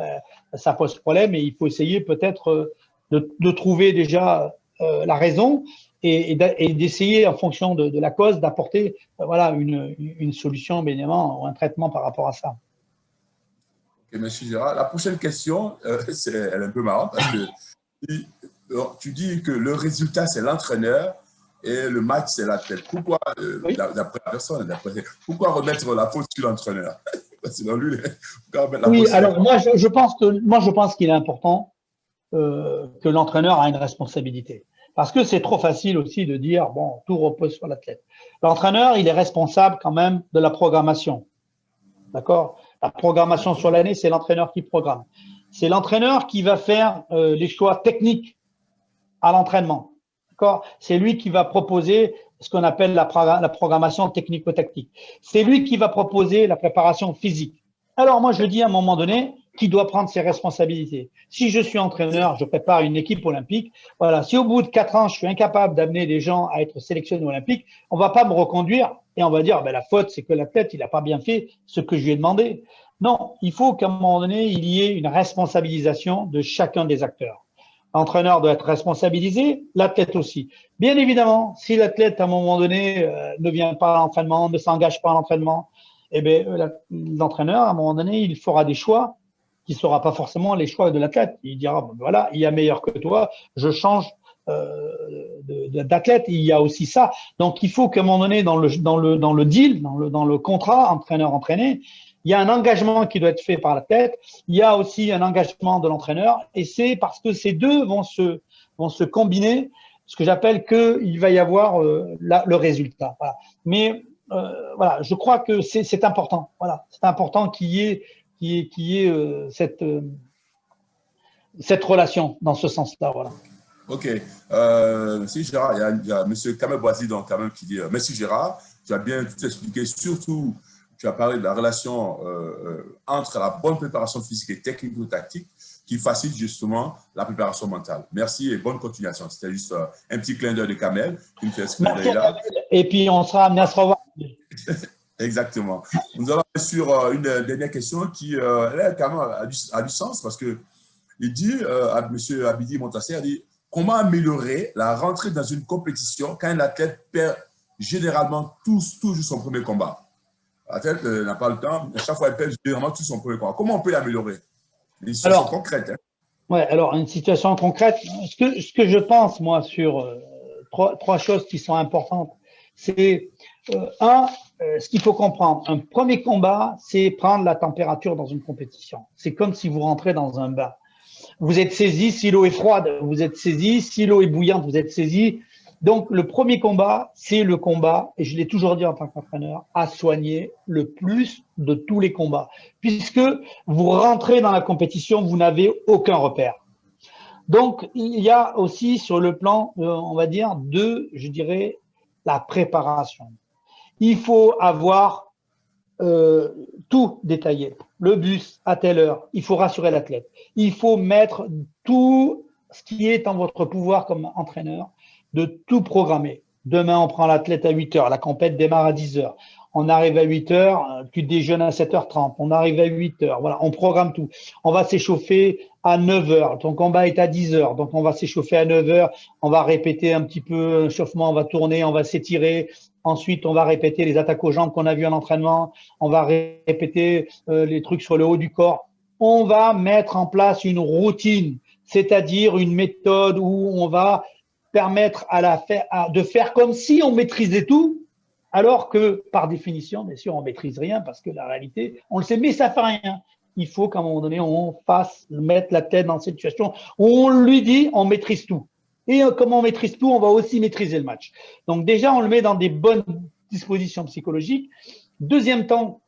ça pose problème et il faut essayer peut-être de trouver déjà la raison et d'essayer en fonction de la cause d'apporter voilà une solution bien évidemment ou un traitement par rapport à ça. Ok, monsieur Gérard, la prochaine question, elle est un peu marrante parce que tu dis que le résultat c'est l'entraîneur et le match c'est l'athlète. Pourquoi, Oui. d'après la personne, pourquoi remettre la faute sur l'entraîneur? Selon lui, pourquoi remettre la Oui, faute sur alors je pense qu'il est important que l'entraîneur a une responsabilité. Parce que c'est trop facile aussi de dire, bon, tout repose sur l'athlète. L'entraîneur, il est responsable quand même de la programmation. D'accord? La programmation sur l'année, c'est l'entraîneur qui programme. C'est l'entraîneur qui va faire les choix techniques à l'entraînement. D'accord? C'est lui qui va proposer ce qu'on appelle la programmation technico-tactique. C'est lui qui va proposer la préparation physique. Alors moi, je dis à un moment donné, qui doit prendre ses responsabilités. Si je suis entraîneur, je prépare une équipe olympique. Voilà. Si au bout de 4 ans, je suis incapable d'amener des gens à être sélectionnés olympiques, on va pas me reconduire et on va dire, la faute, c'est que l'athlète, il n'a pas bien fait ce que je lui ai demandé. Non, il faut qu'à un moment donné, il y ait une responsabilisation de chacun des acteurs. L'entraîneur doit être responsabilisé, l'athlète aussi. Bien évidemment, si l'athlète, à un moment donné, ne vient pas à l'entraînement, ne s'engage pas à l'entraînement, eh bien, l'entraîneur, à un moment donné, il fera des choix qui ne sera pas forcément les choix de l'athlète. Il dira, voilà, il y a meilleur que toi, je change d'athlète. Il y a aussi ça. Donc, il faut qu'à un moment donné, dans le deal, dans le contrat entraîneur-entraîné, il y a un engagement qui doit être fait par l'athlète. Il y a aussi un engagement de l'entraîneur. Et c'est parce que ces deux vont se combiner, ce que j'appelle qu'il va y avoir le résultat. Voilà. Mais voilà, je crois que c'est important. Voilà, c'est important qu'il y ait cette relation dans ce sens-là. Voilà. Ok. Monsieur Gérard, il y a M. Kamel Boisy quand même qui dit Monsieur Gérard, tu as bien tout expliqué, surtout tu as parlé de la relation entre la bonne préparation physique et technico-tactique qui facilite justement la préparation mentale. Merci et bonne continuation. C'était juste un petit clin d'œil de Kamel qui me fait ce clin d'œil-là. Et puis, on sera amené à se revoir. Exactement. Nous allons sur une dernière question qui elle, quand même, a du sens parce que il dit, M. Abidi Montasser, il dit comment améliorer la rentrée dans une compétition quand un athlète perd généralement toujours son premier combat. L'athlète n'a pas le temps, à chaque fois, il perd généralement tout son premier combat. Comment on peut l'améliorer? Une situation concrète. Hein? Ouais, alors, une situation concrète, ce que je pense, moi, sur trois choses qui sont importantes, c'est ce qu'il faut comprendre. Un premier combat, c'est prendre la température dans une compétition. C'est comme si vous rentrez dans un bain. Vous êtes saisi, si l'eau est froide, vous êtes saisi, si l'eau est bouillante, vous êtes saisi. Donc, le premier combat, c'est le combat, et je l'ai toujours dit en tant qu'entraîneur, à soigner le plus de tous les combats. Puisque vous rentrez dans la compétition, vous n'avez aucun repère. Donc, il y a aussi sur le plan, on va dire, je dirais, la préparation. Il faut avoir tout détaillé. Le bus à telle heure, il faut rassurer l'athlète. Il faut mettre tout ce qui est en votre pouvoir comme entraîneur, de tout programmer. Demain, on prend l'athlète à 8 heures, la compète démarre à 10 heures. on arrive à 8 heures, tu déjeunes à 7h30, on arrive à 8 heures, voilà, on programme tout. On va s'échauffer à 9 heures, ton combat est à 10 heures, donc on va s'échauffer à 9 heures, on va répéter un petit peu l'échauffement, on va tourner, on va s'étirer. Ensuite, on va répéter les attaques aux jambes qu'on a vues en entraînement, on va répéter les trucs sur le haut du corps. On va mettre en place une routine, c'est-à-dire une méthode où on va permettre de faire comme si on maîtrisait tout, alors que, par définition, bien sûr, on ne maîtrise rien parce que la réalité, on le sait, mais ça ne fait rien. Il faut qu'à un moment donné, on fasse mettre la tête dans cette situation où on lui dit on maîtrise tout. Et comme on maîtrise tout, on va aussi maîtriser le match. Donc déjà, on le met dans des bonnes dispositions psychologiques. Deuxième temps,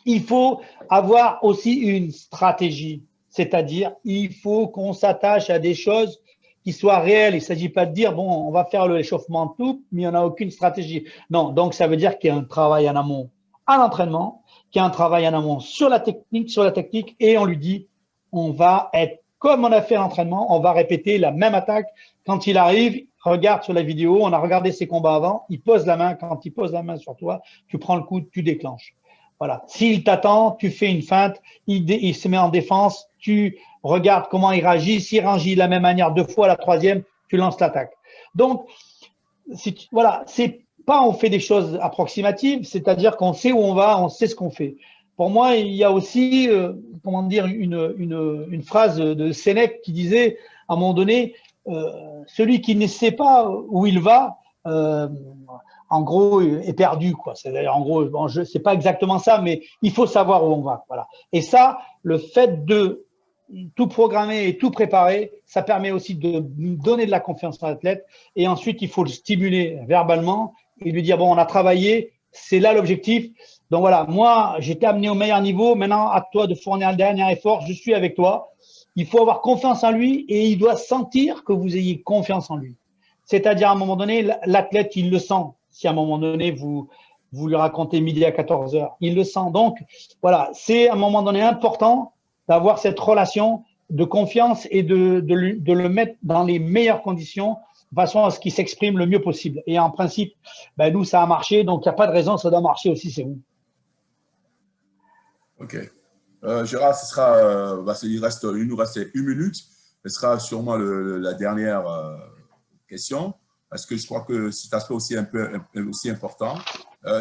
il faut avoir aussi une stratégie, c'est-à-dire il faut qu'on s'attache à des choses qui soient réelles. Il ne s'agit pas de dire, bon, on va faire l'échauffement de tout, mais on n'a aucune stratégie. Non, donc ça veut dire qu'il y a un travail en amont à l'entraînement, qu'il y a un travail en amont sur la technique, et on lui dit, on va être comme on a fait à l'entraînement, on va répéter la même attaque. Quand il arrive, regarde sur la vidéo, on a regardé ses combats avant, il pose la main, quand il pose la main sur toi, tu prends le coup, tu déclenches. Voilà. S'il t'attend, tu fais une feinte, il se met en défense, tu regardes comment il réagit. S'il réagit de la même manière 2 fois, la troisième, tu lances l'attaque. Donc, voilà, c'est pas on fait des choses approximatives, c'est-à-dire qu'on sait où on va, on sait ce qu'on fait. Pour moi, il y a aussi, comment dire, une phrase de Sénèque qui disait, à un moment donné, celui qui ne sait pas où il va, en gros, est perdu, quoi. C'est-à-dire, en gros, bon, c'est pas exactement ça, mais il faut savoir où on va, voilà. Et ça, le fait de tout programmer et tout préparer, ça permet aussi de donner de la confiance à l'athlète. Et ensuite, il faut le stimuler verbalement et lui dire, bon, on a travaillé, c'est là l'objectif. Donc voilà, moi, j'étais amené au meilleur niveau. Maintenant, à toi de fournir le dernier effort. Je suis avec toi. Il faut avoir confiance en lui et il doit sentir que vous ayez confiance en lui. C'est-à-dire, à un moment donné, l'athlète, il le sent. Si à un moment donné, vous lui racontez midi à 14 heures, il le sent. Donc, voilà, c'est à un moment donné important d'avoir cette relation de confiance et de le mettre dans les meilleures conditions de façon à ce qu'il s'exprime le mieux possible. Et en principe, ben nous, ça a marché, donc il n'y a pas de raison, ça doit marcher aussi, c'est vous. Ok. Gérard, ce sera, il nous reste 1 minute. Ce sera sûrement la dernière question, parce que je crois que cet aspect aussi aussi important.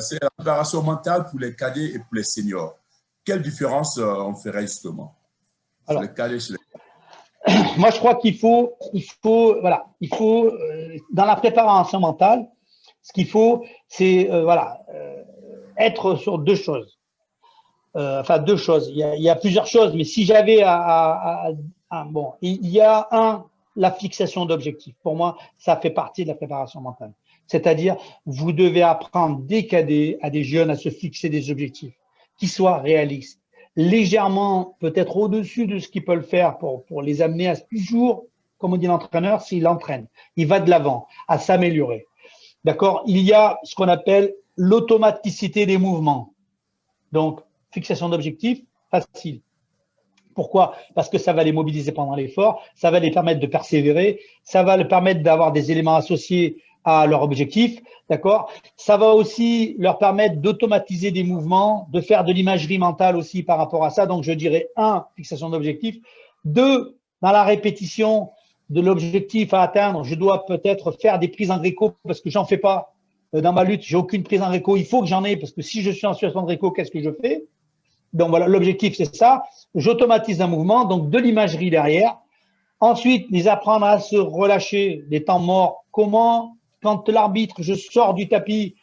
C'est la préparation mentale pour les cadets et pour les seniors. Quelle différence on ferait justement? Alors, les cadets, moi, je crois qu'il faut, dans la préparation mentale, ce qu'il faut, c'est être sur deux choses. Deux choses. Il y a plusieurs choses, mais si j'avais bon, il y a la fixation d'objectifs. Pour moi, ça fait partie de la préparation mentale. C'est-à-dire, vous devez apprendre des cadets à des jeunes à se fixer des objectifs qui soient réalistes, légèrement peut-être au-dessus de ce qu'ils peuvent faire pour les amener à toujours, comme on dit l'entraîneur, s'il entraîne, il va de l'avant, à s'améliorer. D'accord? Il y a ce qu'on appelle l'automaticité des mouvements. Donc, fixation d'objectifs, facile. Pourquoi? Parce que ça va les mobiliser pendant l'effort, ça va les permettre de persévérer, ça va leur permettre d'avoir des éléments associés à leur objectif, d'accord? Ça va aussi leur permettre d'automatiser des mouvements, de faire de l'imagerie mentale aussi par rapport à ça. Donc, je dirais 1, fixation d'objectif. 2, dans la répétition de l'objectif à atteindre, je dois peut-être faire des prises en gréco parce que j'en fais pas. Dans ma lutte, j'ai aucune prise en gréco. Il faut que j'en ai parce que si je suis en situation de gréco, qu'est-ce que je fais? Donc voilà, l'objectif c'est ça. J'automatise un mouvement, donc de l'imagerie derrière. Ensuite, les apprendre à se relâcher, des temps morts. Comment, quand l'arbitre, je sors du tapis,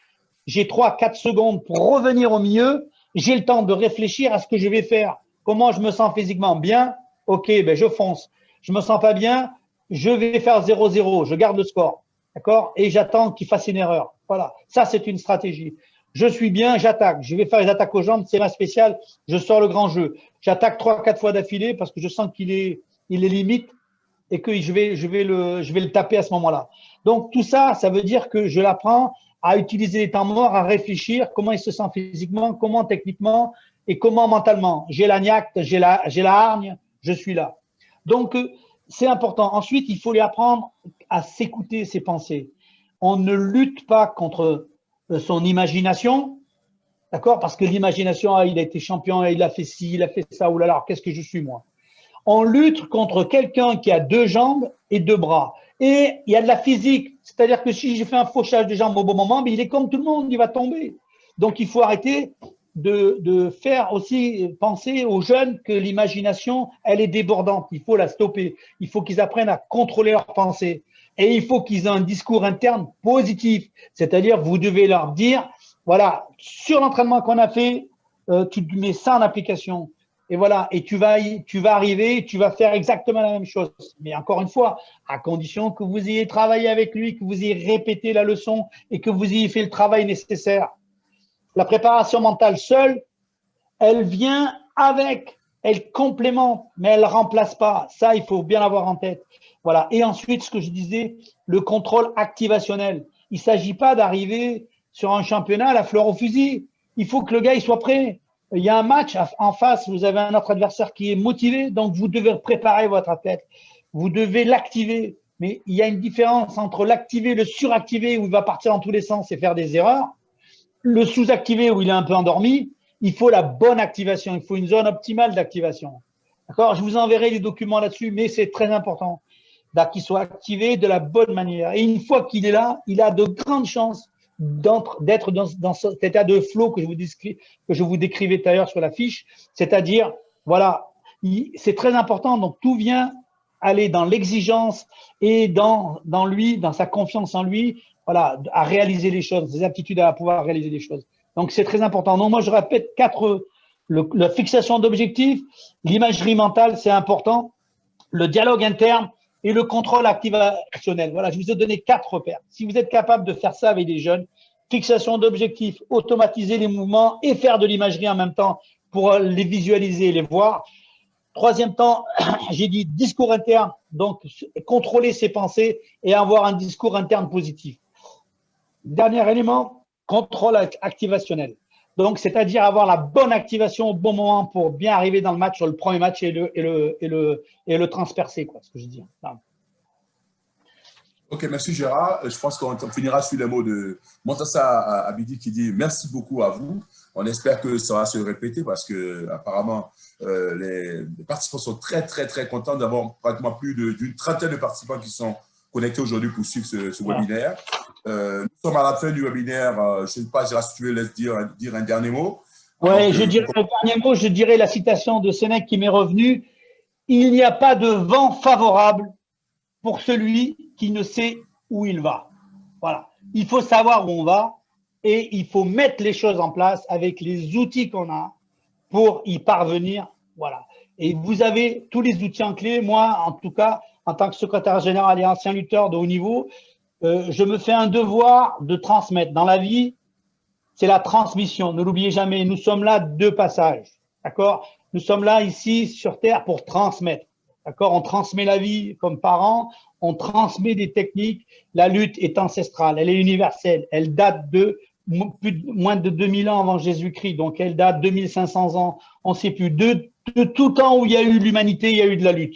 j'ai 3-4 secondes pour revenir au milieu, j'ai le temps de réfléchir à ce que je vais faire. Comment je me sens physiquement bien? Ok, ben je fonce. Je me sens pas bien, je vais faire 0-0, je garde le score. D'accord? Et j'attends qu'il fasse une erreur. Voilà, ça c'est une stratégie. Je suis bien, j'attaque. Je vais faire les attaques aux jambes, c'est ma spéciale. Je sors le grand jeu. J'attaque 3-4 fois d'affilée parce que je sens qu'il est limite et que je vais le taper à ce moment-là. Donc tout ça, ça veut dire que je l'apprends à utiliser les temps morts, à réfléchir comment il se sent physiquement, comment techniquement et comment mentalement. J'ai la niaque, j'ai la hargne, je suis là. Donc c'est important. Ensuite, il faut lui apprendre à s'écouter ses pensées. On ne lutte pas contre son imagination, D'accord? Parce que l'imagination, ah, il a été champion, il a fait ci, il a fait ça, oulala, alors qu'est-ce que je suis moi? On lutte contre quelqu'un qui a 2 jambes et 2 bras. Et il y a de la physique. C'est-à-dire que si j'ai fait un fauchage de jambes au bon moment, mais il est comme tout le monde, il va tomber. Donc il faut arrêter de faire aussi penser aux jeunes que l'imagination, elle est débordante. Il faut la stopper. Il faut qu'ils apprennent à contrôler leurs pensées. Et il faut qu'ils aient un discours interne positif. C'est-à-dire, vous devez leur dire, voilà, sur l'entraînement qu'on a fait, tu mets ça en application. Et voilà, et tu vas arriver, tu vas faire exactement la même chose. Mais encore une fois, à condition que vous ayez travaillé avec lui, que vous ayez répété la leçon et que vous ayez fait le travail nécessaire. La préparation mentale seule, elle vient avec, elle complémente, mais elle ne remplace pas. Ça, il faut bien l'avoir en tête. Voilà. Et ensuite, ce que je disais, le contrôle activationnel. Il ne s'agit pas d'arriver sur un championnat à la fleur au fusil. Il faut que le gars il soit prêt. Il y a un match en face, vous avez un autre adversaire qui est motivé, donc vous devez préparer votre athlète. Vous devez l'activer. Mais il y a une différence entre l'activer et le suractiver où il va partir dans tous les sens et faire des erreurs. Le sous-activé où il est un peu endormi, il faut la bonne activation. Il faut une zone optimale d'activation. D'accord? Je vous enverrai les documents là-dessus, mais c'est très important qu'il soit activé de la bonne manière. Et une fois qu'il est là, il a de grandes chances d'être dans cet état de flow que je vous décrivais tout à l'heure sur la fiche. C'est-à-dire, voilà, c'est très important. Donc, tout vient aller dans l'exigence et dans lui, dans sa confiance en lui, voilà, à réaliser les choses, des aptitudes à pouvoir réaliser les choses. Donc, c'est très important. Donc, moi, je répète la fixation d'objectifs, l'imagerie mentale, c'est important, le dialogue interne et le contrôle activationnel. Voilà, je vous ai donné 4 repères. Si vous êtes capable de faire ça avec des jeunes, fixation d'objectifs, automatiser les mouvements et faire de l'imagerie en même temps pour les visualiser et les voir. Troisième temps, j'ai dit discours interne, donc contrôler ses pensées et avoir un discours interne positif. Dernier élément, contrôle activationnel. Donc, c'est-à-dire avoir la bonne activation au bon moment pour bien arriver dans le match, sur le premier match et le transpercer, quoi, ce que je dis. Non. Ok, merci Gérard. Je pense qu'on finira sur les mots de Montassa Abidi qui dit merci beaucoup à vous. On espère que ça va se répéter parce que apparemment les participants sont très, très, très contents d'avoir pratiquement plus d'une trentaine de participants qui sont connectés aujourd'hui pour suivre ce webinaire. Nous sommes à la fin du webinaire. Je ne sais pas, Gérard, si tu veux laisser dire un dernier mot. Oui, je dirais le dernier mot, je dirais la citation de Sénèque qui m'est revenue. Il n'y a pas de vent favorable pour celui qui ne sait où il va. Voilà. Il faut savoir où on va et il faut mettre les choses en place avec les outils qu'on a pour y parvenir. Voilà. Et vous avez tous les outils en clé. Moi, en tout cas, en tant que secrétaire général et ancien lutteur de haut niveau, je me fais un devoir de transmettre. Dans la vie, c'est la transmission. Ne l'oubliez jamais. Nous sommes là de passage. D'accord? Nous sommes là ici sur Terre pour transmettre. D'accord? On transmet la vie comme parents, on transmet des techniques. La lutte est ancestrale, elle est universelle. Elle date de moins de 2000 ans avant Jésus-Christ, donc elle date de 2500 ans. On ne sait plus. De tout temps où il y a eu l'humanité, il y a eu de la lutte.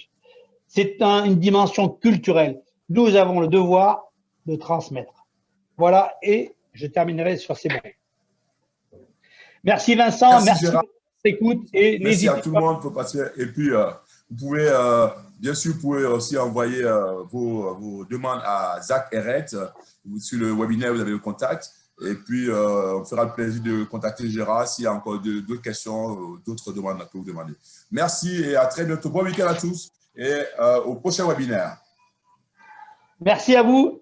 C'est une dimension culturelle. Nous avons le devoir de transmettre. Voilà, et je terminerai sur ces mots. Merci Vincent, merci pour votre écoute. Et merci à tout le monde pour passer. Et puis, vous pouvez, bien sûr, vous pouvez aussi envoyer vos demandes à Zach Eret. Sur le webinaire, vous avez le contact. Et puis, on fera le plaisir de contacter Gérard s'il y a encore d'autres questions, d'autres demandes que vous demandez. Merci et à très bientôt. Bon week-end à tous et au prochain webinaire. Merci à vous.